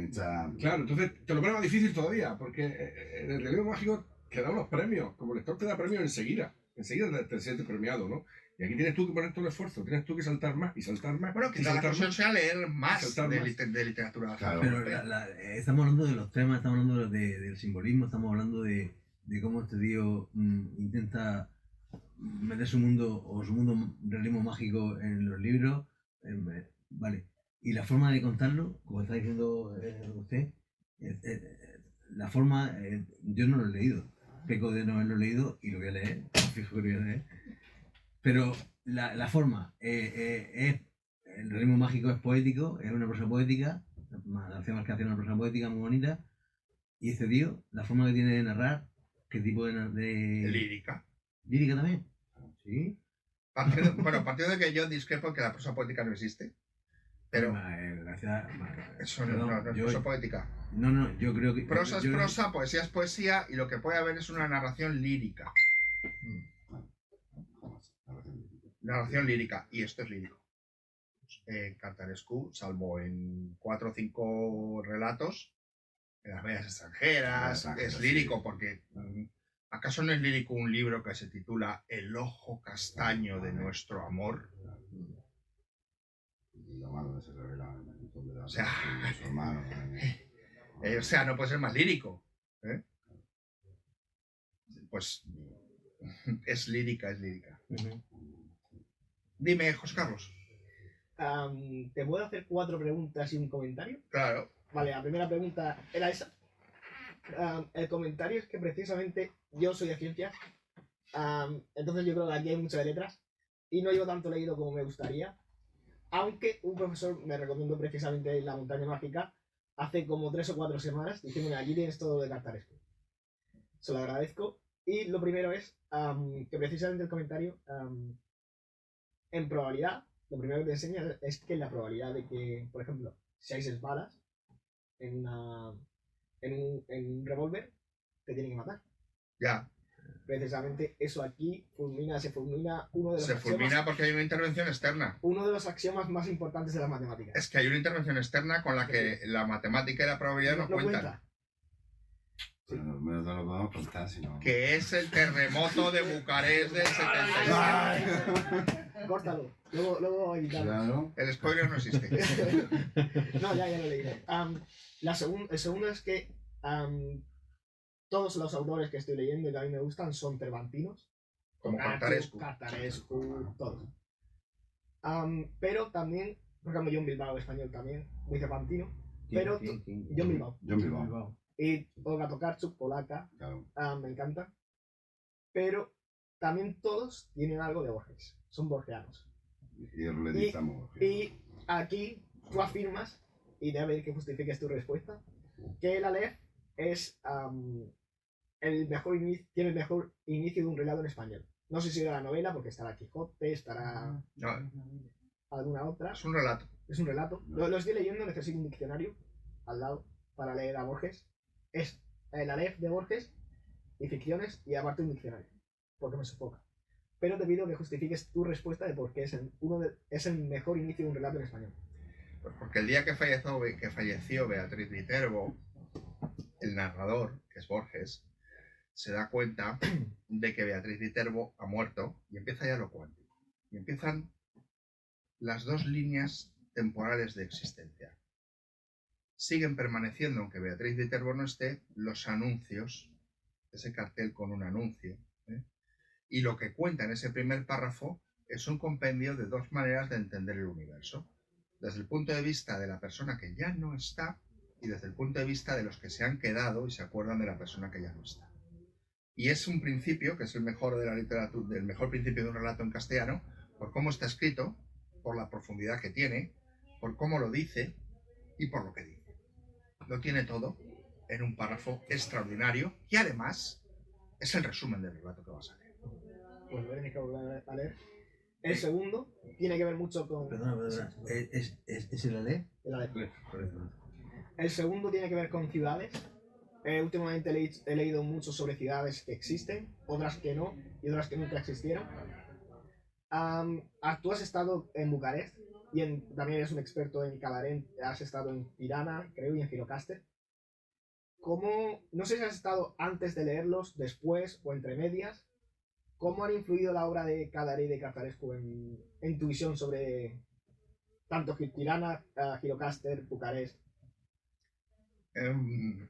entonces te lo pone más difícil todavía, porque en el realismo mágico te da unos premios, como lector te da premios enseguida te sientes premiado, ¿no? Y aquí tienes tú que poner todo el esfuerzo, tienes tú que saltar más y saltar más. Bueno, quizá la cuestión sea leer más de literatura. Claro. Pero estamos hablando de los temas, estamos hablando del simbolismo, estamos hablando de cómo este tío intenta meter su mundo realismo mágico en los libros. Vale. Y la forma de contarlo, como está diciendo usted, la forma, yo no lo he leído, peco de no haberlo leído y lo voy a leer, fijo que lo voy a leer. Pero la forma, el realismo mágico es poético, es una prosa poética, García Márquez hace una prosa poética muy bonita, y este tío, la forma que tiene de narrar, ¿qué tipo de lírica? ¿Lírica también? Sí. Partiendo de que yo discrepo que la prosa poética no existe. Pero eso no es prosa poética. No, yo creo que... Prosa es prosa, poesía es poesía, y lo que puede haber es una narración lírica. Narración lírica, y esto es lírico. Cartarescu, salvo en 4 o 5 relatos, en las bellas extranjeras, es lírico, porque ¿acaso no es lírico un libro que se titula El ojo castaño de nuestro amor? O sea, no puede ser más lírico. Pues es lírica. Dime, José Carlos. ¿Te puedo hacer 4 preguntas y un comentario? Claro. Vale, la primera pregunta era esa. El comentario es que precisamente yo soy de ciencias, entonces yo creo que aquí hay muchas letras y no llevo tanto leído como me gustaría, aunque un profesor me recomendó precisamente La montaña mágica hace como 3 o 4 semanas diciéndome aquí tienes todo de Cartarescu. Se lo agradezco. Y lo primero es que precisamente el comentario, en probabilidad, lo primero que te enseña es que la probabilidad de que, por ejemplo, si hay 6 balas en un revólver, te tienen que matar. Ya. Precisamente eso aquí se fulmina uno de los axiomas. Se fulmina porque hay una intervención externa. Uno de los axiomas más importantes de las matemáticas. Es que hay una intervención externa con la que la matemática y la probabilidad no cuentan. Sí. No lo podemos contar, sino... Que es el terremoto de Bucarest del 77. Córtalo, luego editarlo. Claro. El spoiler no existe. No, ya lo leí. El segundo es que todos los autores que estoy leyendo y que a mí me gustan son cervantinos. Como Cartarescu, todos. Pero también, por ejemplo, John Bilbao, español también, muy cervantino. Pero John Bilbao. Y Olga Tokarczuk, polaca, claro. Me encanta. Pero también todos tienen algo de Borges, son borgianos. Y aquí tú afirmas, y debe haber que justifiques tu respuesta, que el Aleph es tiene el mejor inicio de un relato en español. No sé si de la novela, porque estará Quijote, estará alguna otra. Es un relato. Es un relato. Lo estoy leyendo, necesito un diccionario al lado para leer a Borges. Es el Aleph de Borges y ficciones y aparte un diccionario, porque me sofoca. Pero te pido que justifiques tu respuesta de por qué es el mejor inicio de un relato en español. Pues porque el día que falleció Beatriz Viterbo, el narrador, que es Borges, se da cuenta de que Beatriz Viterbo ha muerto y empieza ya lo cuántico. Y empiezan las 2 líneas temporales de existencia. Siguen permaneciendo, aunque Beatriz Viterbo no esté, los anuncios, ese cartel con un anuncio, y lo que cuenta en ese primer párrafo es un compendio de 2 maneras de entender el universo. desde el punto de vista de la persona que ya no está y desde el punto de vista de los que se han quedado y se acuerdan de la persona que ya no está. Y es un principio que es el mejor de la literatura, el mejor principio de un relato en castellano, por cómo está escrito, por la profundidad que tiene, por cómo lo dice y por lo que dice. Lo tiene todo en un párrafo extraordinario y además es el resumen del relato que vas a leer. Pues lo tenéis que volver a leer. El segundo tiene que ver mucho con... Perdona. ¿Es el Ale? El segundo tiene que ver con ciudades. Últimamente he leído mucho sobre ciudades que existen, otras que no, y otras que nunca existieron. Tú has estado en Bucarest, y también eres un experto en Cabaret, has estado en Tirana, creo, y en Girocaster. No sé si has estado antes de leerlos, después o entre medias, ¿cómo han influido la obra de Cabaret y de Cărtărescu en tu visión sobre tanto Tirana, Girocaster, Bucarest?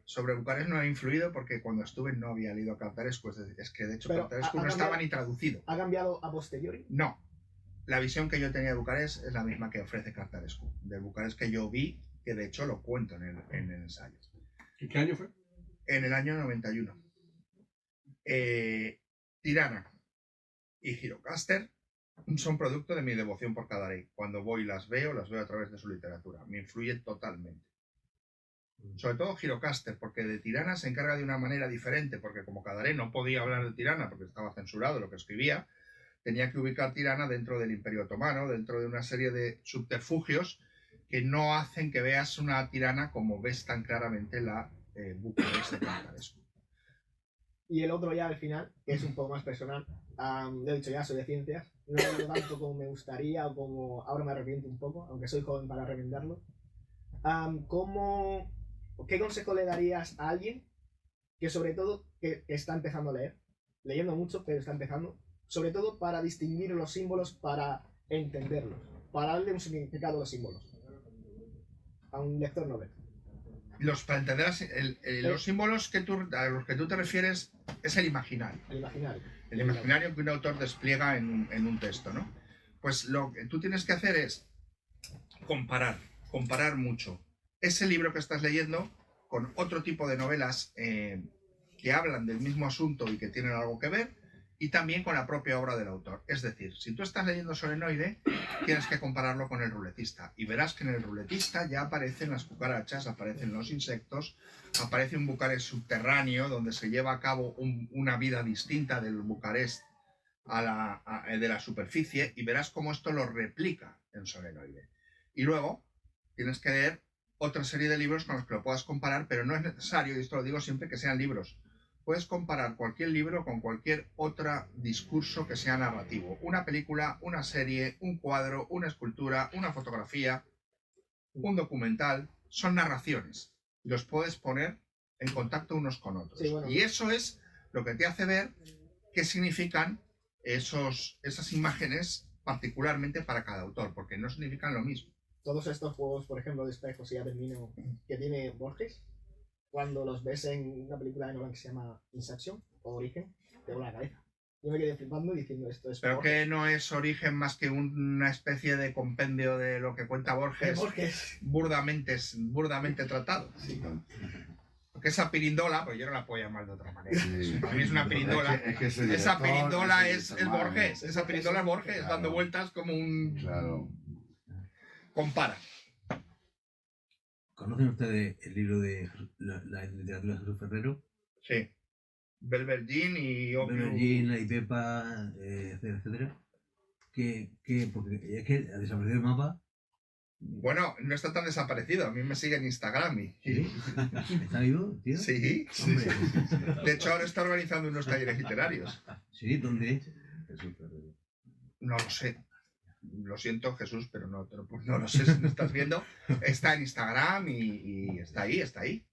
Sobre Bucarest no ha influido porque cuando estuve no había leído a Cărtărescu, es que de hecho Pero Cărtărescu no estaba ni traducido. ¿Ha cambiado a posteriori? No, la visión que yo tenía de Bucarest es la misma que ofrece Cărtărescu, del Bucarest que yo vi, que de hecho lo cuento en el ensayo. ¿Y qué año fue? En el año 91. Tirana y Girocaster son producto de mi devoción por Cadaret. Cuando voy las veo a través de su literatura. Me influye totalmente. Sobre todo Girocaster, porque de Tirana se encarga de una manera diferente, porque como Cadaret no podía hablar de Tirana porque estaba censurado lo que escribía, tenía que ubicar Tirana dentro del Imperio Otomano, dentro de una serie de subterfugios que no hacen que veas una Tirana como ves tan claramente la Bucarest de Cărtărescu. Y el otro ya al final, que es un poco más personal, lo he dicho ya, soy de ciencias, no lo leo tanto como me gustaría o como ahora me arrepiento un poco, aunque soy joven para remendarlo. ¿Qué consejo le darías a alguien que sobre todo que está empezando a leer, leyendo mucho pero está empezando, sobre todo para distinguir los símbolos, para entenderlos, para darle un significado a los símbolos, a un lector novel? Para entender los símbolos a los que tú te refieres es el imaginario. El imaginario que un autor despliega en un texto, ¿no? Pues lo que tú tienes que hacer es comparar mucho ese libro que estás leyendo con otro tipo de novelas que hablan del mismo asunto y que tienen algo que ver, y también con la propia obra del autor. Es decir, si tú estás leyendo Solenoide, tienes que compararlo con el ruletista, y verás que en el ruletista ya aparecen las cucarachas, aparecen los insectos, aparece un Bucarest subterráneo donde se lleva a cabo una vida distinta del Bucarest de la superficie, y verás cómo esto lo replica en Solenoide. Y luego tienes que leer otra serie de libros con los que lo puedas comparar, pero no es necesario, y esto lo digo siempre, que sean libros. Puedes comparar cualquier libro con cualquier otro discurso que sea narrativo. Una película, una serie, un cuadro, una escultura, una fotografía, un documental. Son narraciones. Los puedes poner en contacto unos con otros. Sí, bueno. Y eso es lo que te hace ver qué significan esas imágenes particularmente para cada autor, porque no significan lo mismo. Todos estos juegos, por ejemplo, de espejos, y ya termino, que tiene Borges, cuando los ves en una película de Nolan que se llama Inception o Origen, te vuela la cabeza. Yo me quedé flipando diciendo esto es Pero Borges. que no es Origen más que una especie de compendio de lo que cuenta Borges, burdamente tratado. Sí, Porque esa pirindola, pues yo no la puedo llamar de otra manera. sí. Para mí es una pirindola. Esa pirindola es Borges. Esa pirindola es Borges, claro, dando vueltas como un... Claro. Compara. ¿Conocen ustedes el libro de la literatura de Jesús Ferrero? Sí. Belvergin y Belvergin y Pepa, etcétera, etcétera. Porque es que ha desaparecido el mapa. Bueno, no está tan desaparecido. A mí me sigue en Instagram. ¿Sí? ¿Está vivo, tío? Sí. Hombre. De hecho, ahora está organizando unos talleres literarios. ¿Sí? ¿Dónde? No lo sé. Lo siento, Jesús, pero no lo sé si me estás viendo. Está en Instagram y está ahí.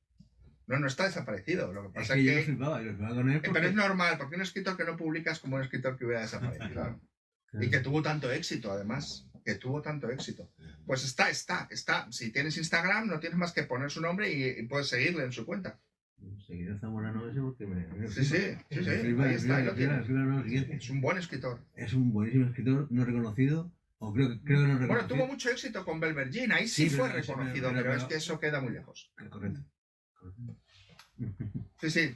No está desaparecido. Lo que pasa es que... Yo flipaba con él. Pero es normal, porque un escritor que no publicas como un escritor que hubiera desaparecido. Claro. Y que tuvo tanto éxito, además. Pues está. Si tienes Instagram, no tienes más que poner su nombre y puedes seguirle en su cuenta. Seguiré a Zamorano ese porque me... Sí. Ahí está, ahí lo tienes. Es un buen escritor. Es un buenísimo escritor, no reconocido, O creo que no Bueno, reconoció. tuvo mucho éxito con Belvergin, ahí sí, Sí, fue pero- reconocido, pero- pero es que eso queda muy lejos. Correcto. Sí, sí.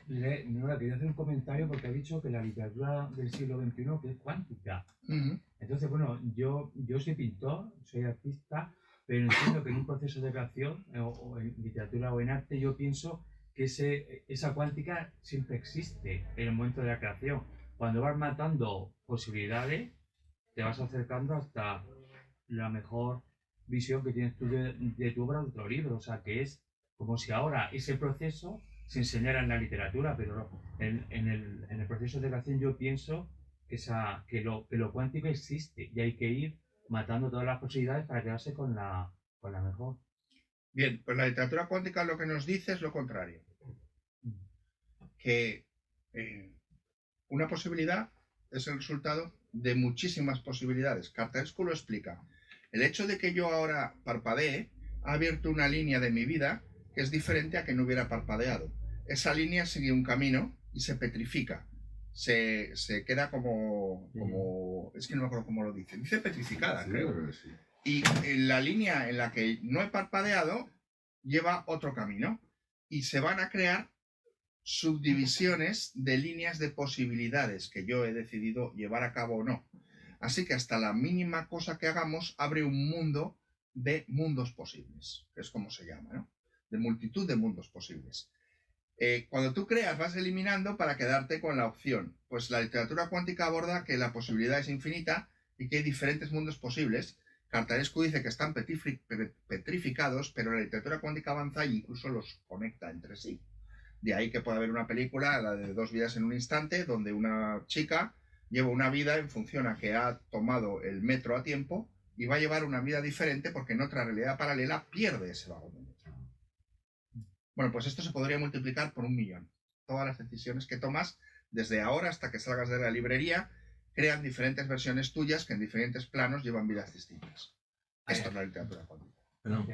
No, quería hacer un comentario porque ha dicho que la literatura del siglo XXI que es cuántica. Ujú. Entonces, bueno, yo soy pintor, soy artista, pero entiendo que en un proceso de creación, o en literatura o en arte, yo pienso que esa cuántica siempre existe en el momento de la creación. Cuando vas matando posibilidades, te vas acercando hasta la mejor visión que tienes tú de tu obra o de tu libro. O sea, que es como si ahora ese proceso se enseñara en la literatura, pero en el proceso de creación yo pienso que lo cuántico existe y hay que ir matando todas las posibilidades para quedarse con la mejor. Bien, pues la literatura cuántica lo que nos dice es lo contrario. Que una posibilidad es el resultado de muchísimas posibilidades. Cartarescu lo explica. El hecho de que yo ahora parpadee ha abierto una línea de mi vida que es diferente a que no hubiera parpadeado. Esa línea sigue un camino y se petrifica. Se queda como... Es que no me acuerdo cómo lo dice. Dice petrificada, Sí, creo. creo que sí. Y en la línea en la que no he parpadeado lleva otro camino. Y se van a crear subdivisiones de líneas de posibilidades que yo he decidido llevar a cabo o no. Así que hasta la mínima cosa que hagamos abre un mundo de mundos posibles, que es como se llama, ¿no? De multitud de mundos posibles. Cuando tú creas vas eliminando para quedarte con la opción. Pues la literatura cuántica aborda que la posibilidad es infinita y que hay diferentes mundos posibles. Cartarescu dice que están petrificados, pero la literatura cuántica avanza e incluso los conecta entre sí. De ahí que puede haber una película, la de 2 vidas en un instante, donde una chica lleva una vida en función a que ha tomado el metro a tiempo y va a llevar una vida diferente porque en otra realidad paralela pierde ese vagón de metro. Bueno, pues esto se podría multiplicar por 1.000.000. Todas las decisiones que tomas, desde ahora hasta que salgas de la librería, crean diferentes versiones tuyas que en diferentes planos llevan vidas distintas. Esto es la literatura cuántica. Perdón.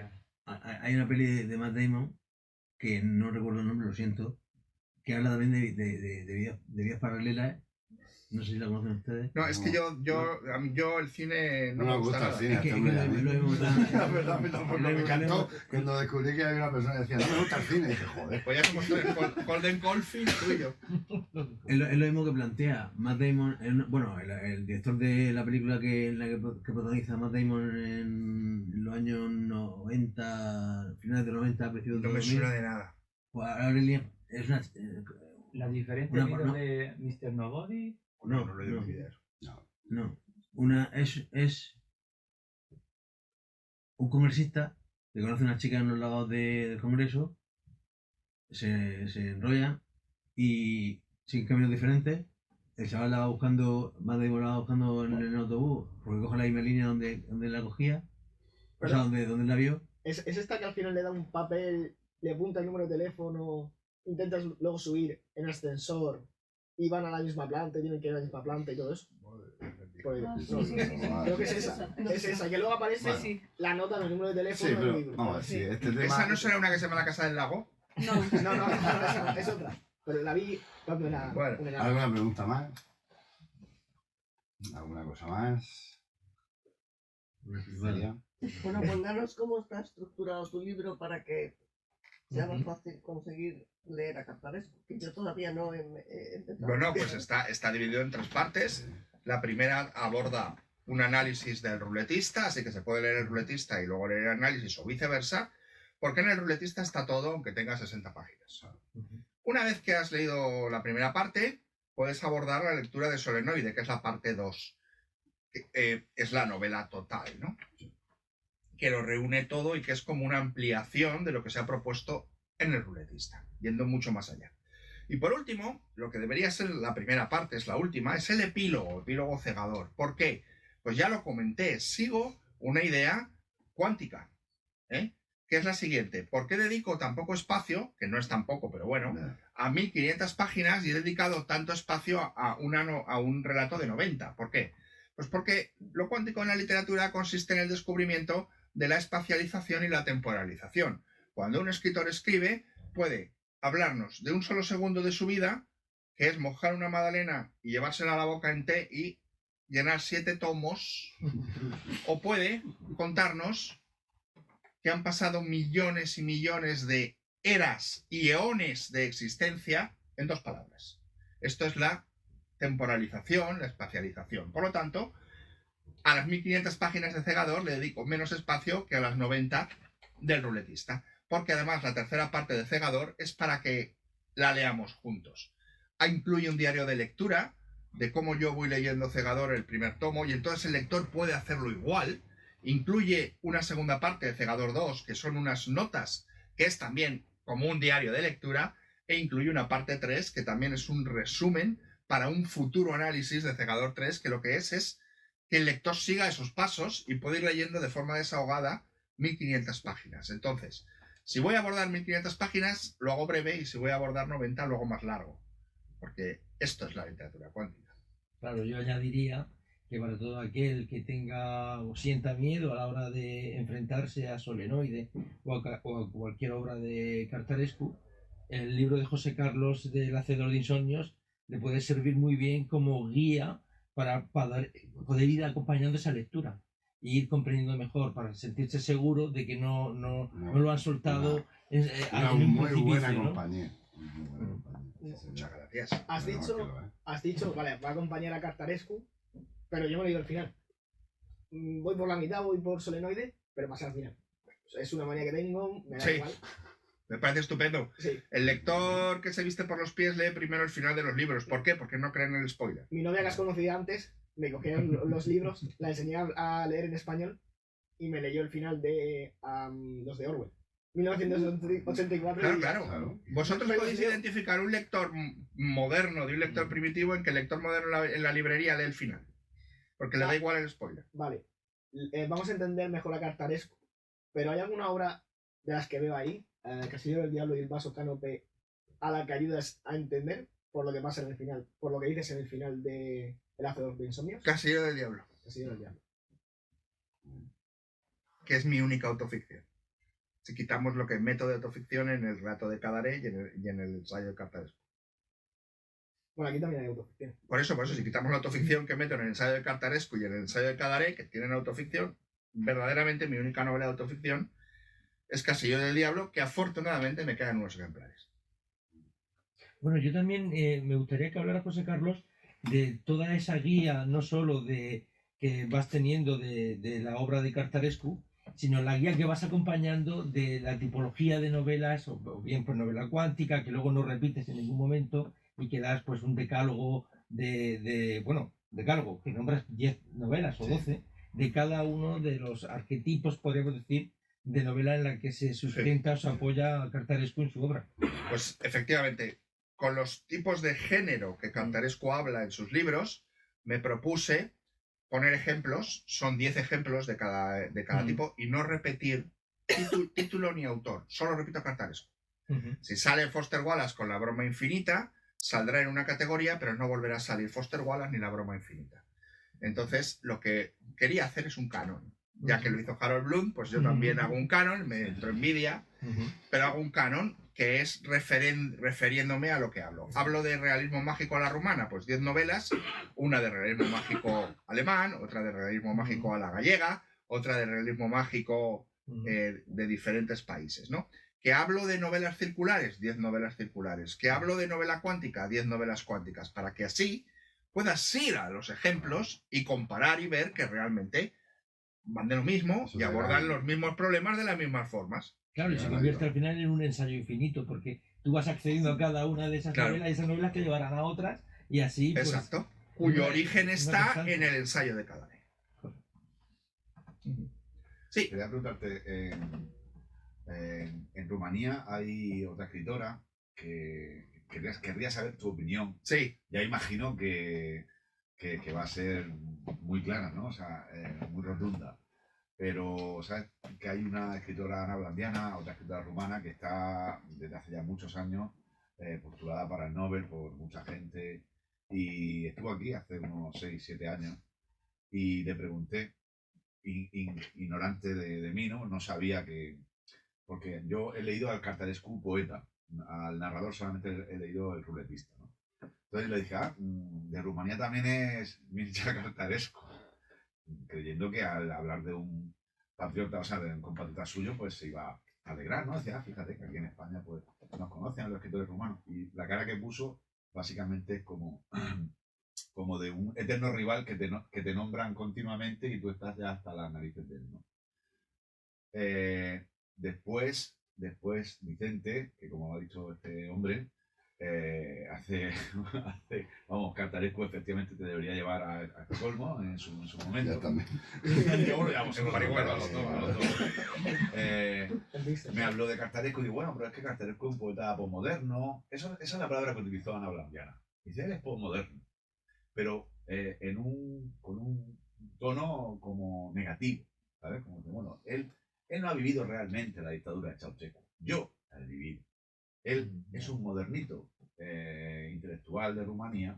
Hay una peli de Matt Damon, que no recuerdo el nombre, lo siento, que habla también de vidas paralelas. No sé si la conocen ustedes. No, es que a mí el cine no No me me gusta gusta el nada. cine. Es que este hombre, a mí. lo hemos La verdad, a mí tampoco me encantó cuando descubrí que había una persona que decía, no me gusta el cine. Y dije, joder. Pues ya somos tres, Golden Caulfield, tú y yo. Es lo mismo que plantea Matt Damon, el director de la película que protagoniza Matt Damon en los años 90, finales de los 90, principios de No me los 2000. suena de nada. Pues Aurelia es una... La diferente Una- vida no. de Mr. Nobody. No, lo he ni idea. no. Es un congresista que conoce a una chica en los lados del Congreso, se enrolla y sin caminos diferentes. El chaval la va buscando, Matt Damon la va buscando en el autobús, porque coge la misma línea donde la cogía, o sea, donde la vio. ¿Es esta que al final le da un papel, le apunta el número de teléfono, intentas luego subir en ascensor y van a la misma planta, tienen que ir a la misma planta y todo eso? Pues, Ah, sí, no, sí, sí, sí, sí. creo que es esa. Es esa, que luego aparece Bueno. Sí. la nota del número de teléfono Sí, del pero libro. vamos a ver, sí, este tema... ¿Esa no será una que se llama La Casa del Lago? No. No, esa no, es otra. Pero la vi cuando era... Bueno, cuando era- ¿Alguna pregunta más? ¿Alguna cosa más? Celia? Bueno, cuéntanos cómo está estructurado tu libro para que sea más fácil conseguir leer a Cartarescu, que yo todavía no he empezado. Bueno, pues está dividido en 3 partes. La primera aborda un análisis del ruletista, así que se puede leer el ruletista y luego leer el análisis o viceversa, porque en el ruletista está todo, aunque tenga 60 páginas. Una vez que has leído la primera parte, puedes abordar la lectura de Solenoide, que es la parte 2. Que, es la novela total, ¿no? Que lo reúne todo y que es como una ampliación de lo que se ha propuesto en el ruletista, yendo mucho más allá. Y por último, lo que debería ser la primera parte, es la última, es el epílogo cegador. ¿Por qué? Pues ya lo comenté, sigo una idea cuántica, que es la siguiente. ¿Por qué dedico tan poco espacio, que no es tan poco, pero bueno, a 1500 páginas y he dedicado tanto espacio a un relato de 90? ¿Por qué? Pues porque lo cuántico en la literatura consiste en el descubrimiento de la espacialización y la temporalización. Cuando un escritor escribe, puede hablarnos de un solo segundo de su vida, que es mojar una magdalena y llevársela a la boca en té y llenar 7 tomos o puede contarnos que han pasado millones y millones de eras y eones de existencia en 2 palabras. Esto es la temporalización, la espacialización. Por lo tanto, a las 1500 páginas de Cegador le dedico menos espacio que a las 90 del ruletista, porque además la tercera parte de Cegador es para que la leamos juntos. Incluye un diario de lectura de cómo yo voy leyendo Cegador el primer tomo, y entonces el lector puede hacerlo igual. Incluye una segunda parte de Cegador 2, que son unas notas, que es también como un diario de lectura, e incluye una parte 3, que también es un resumen para un futuro análisis de Cegador 3, que lo que es que el lector siga esos pasos y puede ir leyendo de forma desahogada 1500 páginas. Entonces, si voy a abordar 1500 páginas, lo hago breve, y si voy a abordar 90, lo hago más largo, porque esto es la literatura cuántica. Claro, yo añadiría que para todo aquel que tenga o sienta miedo a la hora de enfrentarse a Solenoide o a cualquier obra de Cartarescu, el libro de José Carlos del Hacedor de Insomnios le puede servir muy bien como guía para poder ir acompañando esa lectura y ir comprendiendo mejor, para sentirse seguro de que no lo han soltado Una en un muy buena precipicio, ¿no? compañía. Muy buena compañía. Sí, Muchas señor. gracias. Has dicho, vale, va a acompañar a Cartarescu, pero yo me he leído el final. Voy por la mitad, voy por Solenoide, pero pasé al final. O sea, es una manía que tengo, me da Sí. igual. Me parece estupendo. Sí. El lector que se viste por los pies lee primero el final de los libros. ¿Por qué? Porque no creen en el spoiler. Mi novia, que has conocido antes, me cogió los libros, la enseñé a leer en español y me leyó el final de los de Orwell. 1984. Claro. Vosotros podéis identificar un lector moderno de un lector primitivo en que el lector moderno en la librería lee el final. Porque le da igual el spoiler. Vale. Vamos a entender mejor a Cartarescu. Pero hay alguna obra de las que veo ahí, Castillo del Diablo y el Vaso Cánope, a la que ayudas a entender por lo que pasa en el final, por lo que dices en el final de El Hacedor de Insomnios. Castillo del Diablo. Castillo del Diablo. Que es mi única autoficción. Si quitamos lo que meto de autoficción en el relato de Cadaré y en el ensayo de Cartarescu. Bueno, aquí también hay autoficción. Por eso, si quitamos la autoficción que meto en el ensayo de Cartarescu y en el ensayo de Cadaré, que tienen autoficción, verdaderamente mi única novela de autoficción es Castillo del Diablo, que afortunadamente me quedan unos ejemplares. Bueno, yo también me gustaría que hablara José Carlos de toda esa guía, no solo de que vas teniendo de la obra de Cartarescu, sino la guía que vas acompañando de la tipología de novelas, o bien pues novela cuántica, que luego no repites en ningún momento, y que das pues un decálogo decálogo, que nombras 10 novelas o 12, de cada uno de los arquetipos, podríamos decir, de novela en la que se sustenta o se apoya a Cartarescu en su obra. Pues efectivamente, con los tipos de género que Cartarescu habla en sus libros, me propuse poner ejemplos, son 10 ejemplos de cada tipo, y no repetir título ni autor, solo repito Cartarescu. Si sale Foster Wallace con La broma infinita, saldrá en una categoría, pero no volverá a salir Foster Wallace ni La broma infinita. Entonces, lo que quería hacer es un canon. Ya que lo hizo Harold Bloom, pues yo también hago un canon, me entro envidia, pero hago un canon que es refiriéndome a lo que hablo. Hablo de realismo mágico a la rumana, pues 10 novelas, una de realismo mágico alemán, otra de realismo mágico a la gallega, otra de realismo mágico de diferentes países, ¿no? Que hablo de novelas circulares, 10 novelas circulares. Que hablo de novela cuántica, 10 novelas cuánticas, para que así puedas ir a los ejemplos y comparar y ver que realmente van de lo mismo y abordan los mismos problemas de las mismas formas. Claro, y se convierte al final en un ensayo infinito, porque tú vas accediendo a cada una de esas novelas y esas novelas te llevarán a otras y así. Pues, exacto, cuyo origen está en el ensayo de cada uno. Sí. Quería preguntarte, en Rumanía hay otra escritora que querría saber tu opinión. Sí. Ya imagino que va a ser muy clara, ¿no? O sea, muy rotunda. Pero, ¿sabes? Que hay una escritora neozelandesa, otra escritora rumana, que está desde hace ya muchos años postulada para el Nobel por mucha gente. Y estuvo aquí hace unos 6-7 años y le pregunté, ignorante de mí, ¿no? No sabía que... Porque yo he leído al Cartarescu poeta, al narrador solamente he leído el ruletista, ¿no? Entonces le dije, de Rumanía también es Mircea Cartarescu, creyendo que al hablar de un patriota, o sea, de un compatriota suyo, pues se iba a alegrar, ¿no? Decía, fíjate que aquí en España pues nos conocen a los escritores rumanos. Y la cara que puso básicamente es como de un eterno rival que te nombran continuamente y tú estás ya hasta las narices de él, ¿no? Después Vicente, que como ha dicho este hombre, vamos, Cartarescu efectivamente te debería llevar a Estocolmo en su momento. Ya también. Me habló de Cartarescu y digo, bueno, pero es que Cartarescu es un poeta posmoderno. Esa es la palabra que utilizó Ana Blandiana. Dice, él es posmoderno, pero con un tono como negativo, ¿sabes? Como que, bueno, él no ha vivido realmente la dictadura de Ceausescu. Yo la he vivido. Él es un modernito intelectual de Rumanía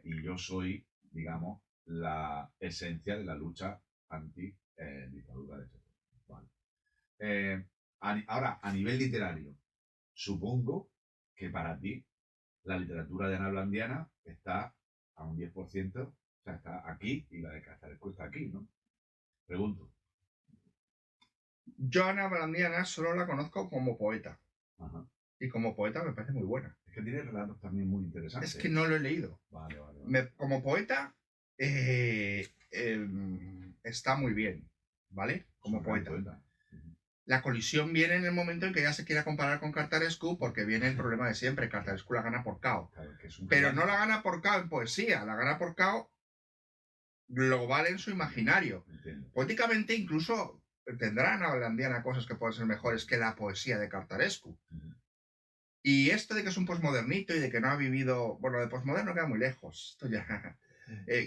y yo soy, digamos, la esencia de la lucha anti-dictadura de Ceausescu. Vale. Ahora, a nivel literario, supongo que para ti la literatura de Ana Blandiana está a un 10%, o sea, está aquí y la de Cartarescu está aquí, ¿no? Pregunto. Yo a Ana Blandiana solo la conozco como poeta. Ajá. Y como poeta me parece muy buena. Es que tiene relatos también muy interesantes. Es que no lo he leído. Vale. Como poeta está muy bien, ¿vale? Como poeta. La colisión viene en el momento en que ya se quiera comparar con Cartarescu, porque viene el problema de siempre. Cartarescu la gana por KO. Claro, pero no la gana por KO en poesía, la gana por KO global en su imaginario. Entiendo. Poéticamente incluso tendrá Ana Blandiana cosas que pueden ser mejores que la poesía de Cartarescu. Y esto de que es un posmodernito y de que no ha vivido... Bueno, de posmoderno queda muy lejos. Esto ya...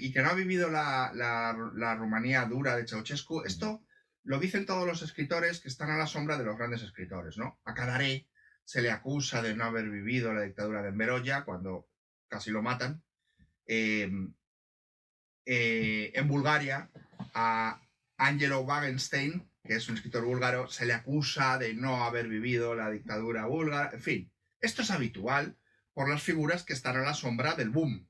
y que no ha vivido la Rumanía dura de Ceausescu. Esto lo dicen todos los escritores que están a la sombra de los grandes escritores, ¿no? A Cadaré se le acusa de no haber vivido la dictadura de Enveroya cuando casi lo matan. En Bulgaria, a Angelo Wagenstein, que es un escritor búlgaro, se le acusa de no haber vivido la dictadura búlgara. En fin, esto es habitual por las figuras que están a la sombra del boom.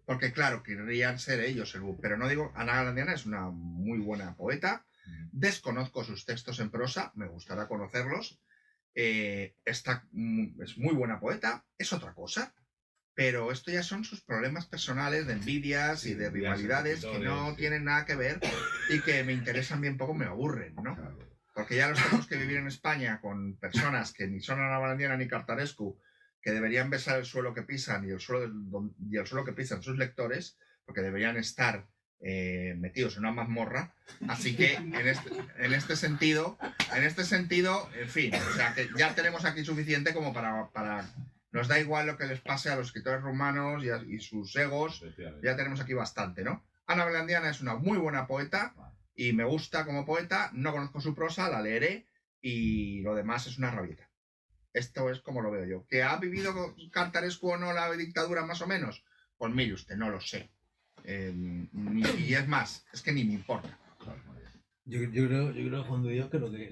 Porque claro, querrían ser ellos el boom. Pero no digo, Ana Blandiana es una muy buena poeta. Desconozco sus textos en prosa, me gustará conocerlos. Es muy buena poeta, es otra cosa. Pero esto ya son sus problemas personales de envidias y de rivalidades que no tienen nada que ver y que me interesan bien poco, me aburren, ¿no? Porque ya los tenemos que vivir en España con personas que ni son Ana Blandiana ni Cartarescu, que deberían besar el suelo que pisan y el suelo que pisan sus lectores, porque deberían estar metidos en una mazmorra. Así que en este sentido, en fin, o sea que ya tenemos aquí suficiente como para nos da igual lo que les pase a los escritores rumanos y sus egos, ya tenemos aquí bastante, ¿no? Ana Blandiana es una muy buena poeta y me gusta como poeta, no conozco su prosa, la leeré y lo demás es una rabieta. Esto es como lo veo yo. ¿Que ha vivido Cartarescu o no la dictadura más o menos? Pues mire usted, no lo sé. Y es más, es que ni me importa. Yo creo, Juan de Dios, que lo que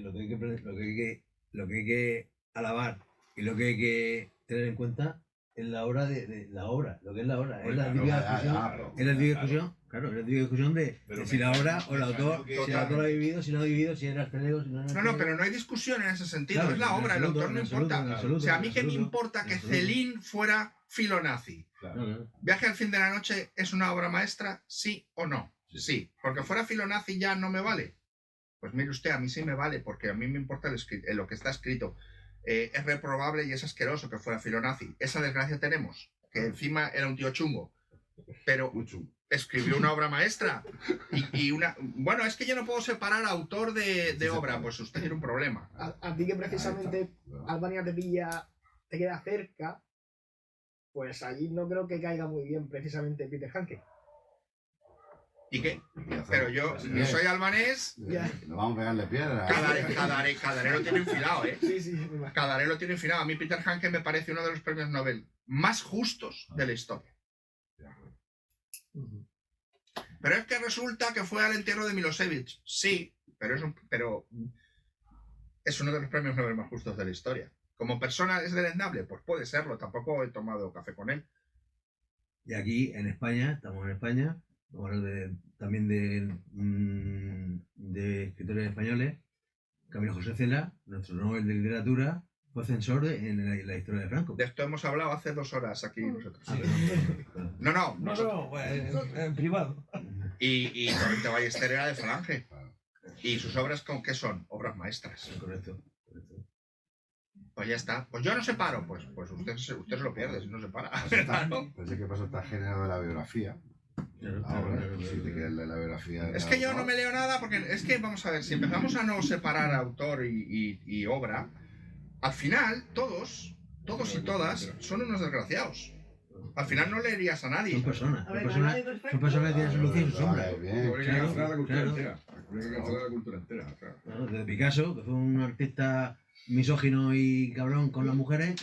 hay que alabar y lo que hay que tener en cuenta es la obra de la obra, lo que es la obra. Bueno, es la discusión, claro, es la discusión de si la obra o el autor, si el autor ha vivido, si no ha vivido, si era Arcelego, si no era Arcelego. No, pero no hay discusión en ese sentido, claro, es la obra, el autor no importa. O sea, a mí que me importa que Céline fuera filonazi. Claro. ¿Viaje al fin de la noche es una obra maestra? ¿Sí o no? Sí. Porque fuera filonazi ya no me vale. Pues mire usted, a mí sí me vale, porque a mí me importa lo que está escrito. Es reprobable y es asqueroso que fuera filonazi. Esa desgracia tenemos, que encima era un tío chungo, pero escribió una obra maestra bueno, es que yo no puedo separar autor de obra, pues usted tiene un problema. A ti que precisamente Albania te queda cerca, pues allí no creo que caiga muy bien precisamente Peter Handke. ¿Y qué? Pero yo soy albanés. Nos vamos a pegarle piedra. Cadaré lo tiene enfilado, ¿eh? Sí. Cadaré lo tiene enfilado. A mí Peter Handke me parece uno de los premios Nobel más justos de la historia. Pero es que resulta que fue al entierro de Milosevic. Sí, pero es uno de los premios Nobel más justos de la historia. Como persona es deleznable, pues puede serlo. Tampoco he tomado café con él. Y aquí en España, estamos en España, vamos a hablar también de escritores españoles. Camilo José Cela, nuestro Nobel de Literatura, fue censor en la historia de Franco. De esto hemos hablado hace 2 horas aquí nosotros. Ah, perdón. No, No, pues, en privado. Y Torrente Ballester era de Falange. ¿Y sus obras con qué son? Obras maestras. Correcto. Pues ya está. Pues yo no separo. Pues usted se lo pierde si no separa. Pensé que pasó está género de la biografía. Ahora, sí, de que la biografía Es que yo no me leo nada porque es que, vamos a ver, si empezamos a no separar autor y obra, al final todos y todas son unos desgraciados. Al final no leerías a nadie. Son personas. A ver, Son personas que tienen su luz y su sombra. Vale, bien. Habría que Claro, cancelar la cultura claro. entera. Habría que cancelar la cultura entera, claro. Claro, desde Picasso, que fue un artista misógino y cabrón con las mujeres,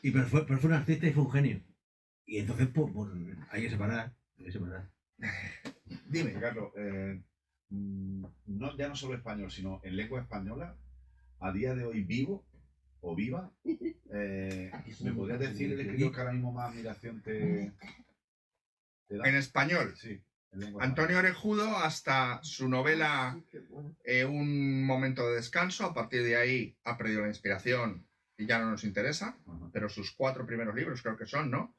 pero fue un artista y fue un genio. Y entonces, pues hay que separar. Dime. Ricardo, ya no solo español, sino en lengua española, a día de hoy vivo o viva, ¿me podrías decir el escritor que ahora mismo más admiración te da? En español, Sí, en lengua Antonio Orejudo, hasta su novela Sí, qué bueno. Un momento de descanso. A partir de ahí ha perdido la inspiración y ya no nos interesa. española. Pero sus 4 primeros libros creo que son, ¿no?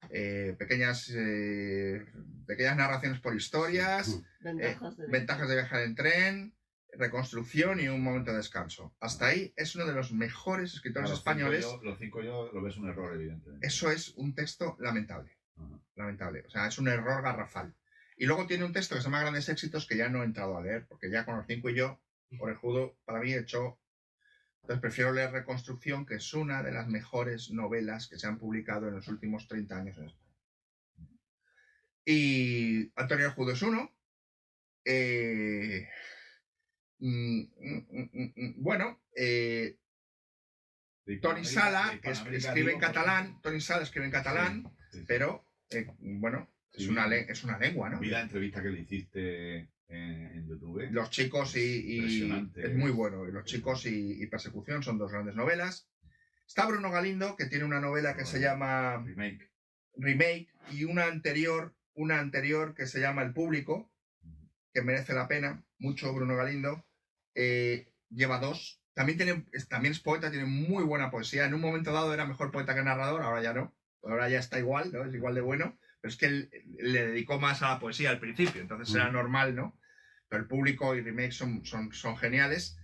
Pequeñas narraciones por historias, ventajas de viajar en tren, reconstrucción y un momento de descanso. Hasta ahí es uno de los mejores escritores españoles. Los 5 yo lo ves un error, evidentemente. Eso es un texto lamentable. Ajá. Lamentable. O sea, es un error garrafal. Y luego tiene un texto que se llama Grandes Éxitos que ya no he entrado a leer, porque ya con los 5 y yo, Orejudo, para mí, he hecho... Entonces prefiero leer Reconstrucción, que es una de las mejores novelas que se han publicado en los últimos 30 años en España. Y Antonio Orejudo es uno. Bueno, Toni Sala escribe en catalán. Toni Sala escribe en catalán, Sí. pero bueno, es una lengua, ¿no? Vi la entrevista que le hiciste en YouTube. Los chicos y Impresionante. es muy bueno. Y Los chicos y Persecución son 2 grandes novelas. Está Bruno Galindo, que tiene una novela que se llama Remake, y una anterior que se llama El Público, que merece la pena mucho. Bruno Galindo lleva 2. También es poeta, tiene muy buena poesía. En un momento dado era mejor poeta que narrador, ahora ya no. Ahora ya está igual, ¿no? Es igual de bueno. Pero es que él le dedicó más a la poesía al principio, entonces era normal, ¿no? Pero El Público y Remake son geniales.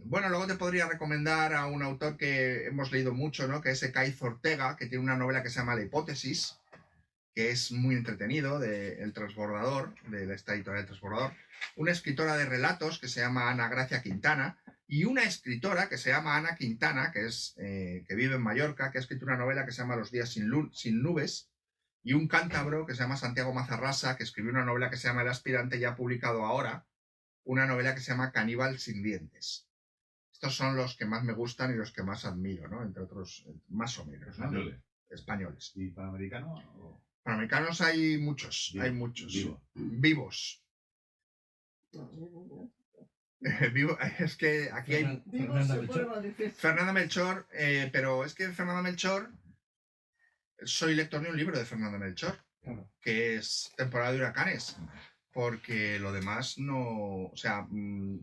Bueno, luego te podría recomendar a un autor que hemos leído mucho, ¿no? Que es Ekaiz Ortega, que tiene una novela que se llama La Hipótesis, que es muy entretenido, de El Transbordador, de esta editorial El Transbordador. Una escritora de relatos que se llama Ana Gracia Quintana, y una escritora que se llama Ana Quintana, que vive en Mallorca, que ha escrito una novela que se llama Los días sin nubes, y un cántabro que se llama Santiago Mazarrasa, que escribió una novela que se llama El aspirante, y ha publicado ahora una novela que se llama Caníbal sin dientes. Estos son los que más me gustan y los que más admiro, ¿no? Entre otros, más o menos, ¿no? Españoles. ¿Y panamericanos? Panamericanos hay muchos, hay muchos. Vivos. Es que aquí hay Fernanda Melchor, pero es que Fernanda Melchor, soy lector de un libro de Fernanda Melchor, que es Temporada de huracanes, porque lo demás no, o sea,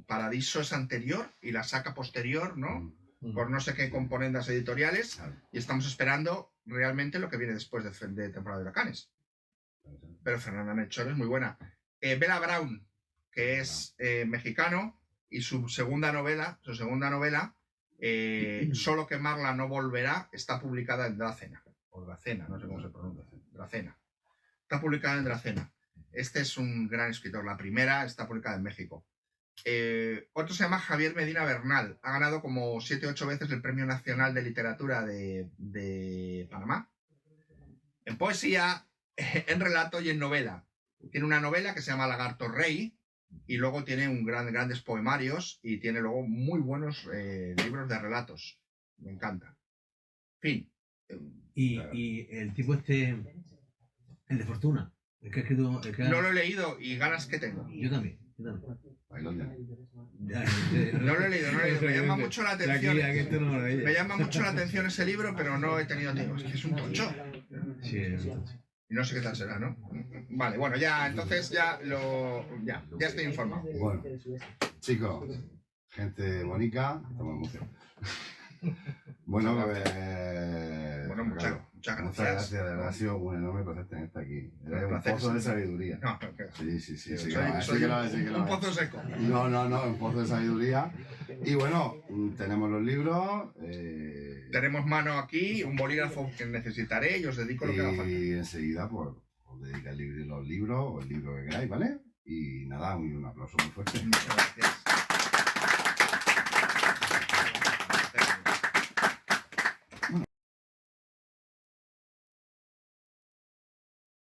Paradiso es anterior y la saca posterior, ¿no? Por no sé qué componendas editoriales, y estamos esperando realmente lo que viene después de Temporada de huracanes. Pero Fernanda Melchor es muy buena. Bella Brown, que es mexicano, y su segunda novela, Solo que Marla no volverá, está publicada en Dracena, o Dracena, no sé cómo se pronuncia, Dracena. Está publicada en Dracena. Este es un gran escritor. La primera está publicada en México. Otro se llama Javier Medina Bernal. Ha ganado como 7 o 8 veces el Premio Nacional de Literatura de Panamá. En poesía, en relato y en novela. Tiene una novela que se llama Lagarto Rey, y luego tiene grandes poemarios, y tiene luego muy buenos libros de relatos. Me encanta. Fin. Y el tipo el de Fortuna, el que ha escrito... No lo he leído y ganas que tengo. Yo también. No lo he leído. Me llama mucho la atención. Me llama mucho la atención ese libro, pero no he tenido tiempo. Es que es un tocho. Sí, Y no sé qué tal será, ¿no? Vale, bueno, ya, entonces ya estoy informado. Bueno, chicos, gente bonita, estamos emocionados. Bueno, Bueno, muchas muchas gracias. gracias, de verdad ha sido un enorme placer tenerte aquí. Eres un placer pozo de es- sabiduría. No, ok. Sí. Soy Un un pozo seco. No, un pozo de sabiduría. Y bueno, tenemos los libros. Tenemos mano aquí, un bolígrafo que necesitaré y os dedico lo que haga falta. Y enseguida, pues, os dedica los libros o el libro que queráis, ¿vale? Y nada, un aplauso muy fuerte. Muchas gracias.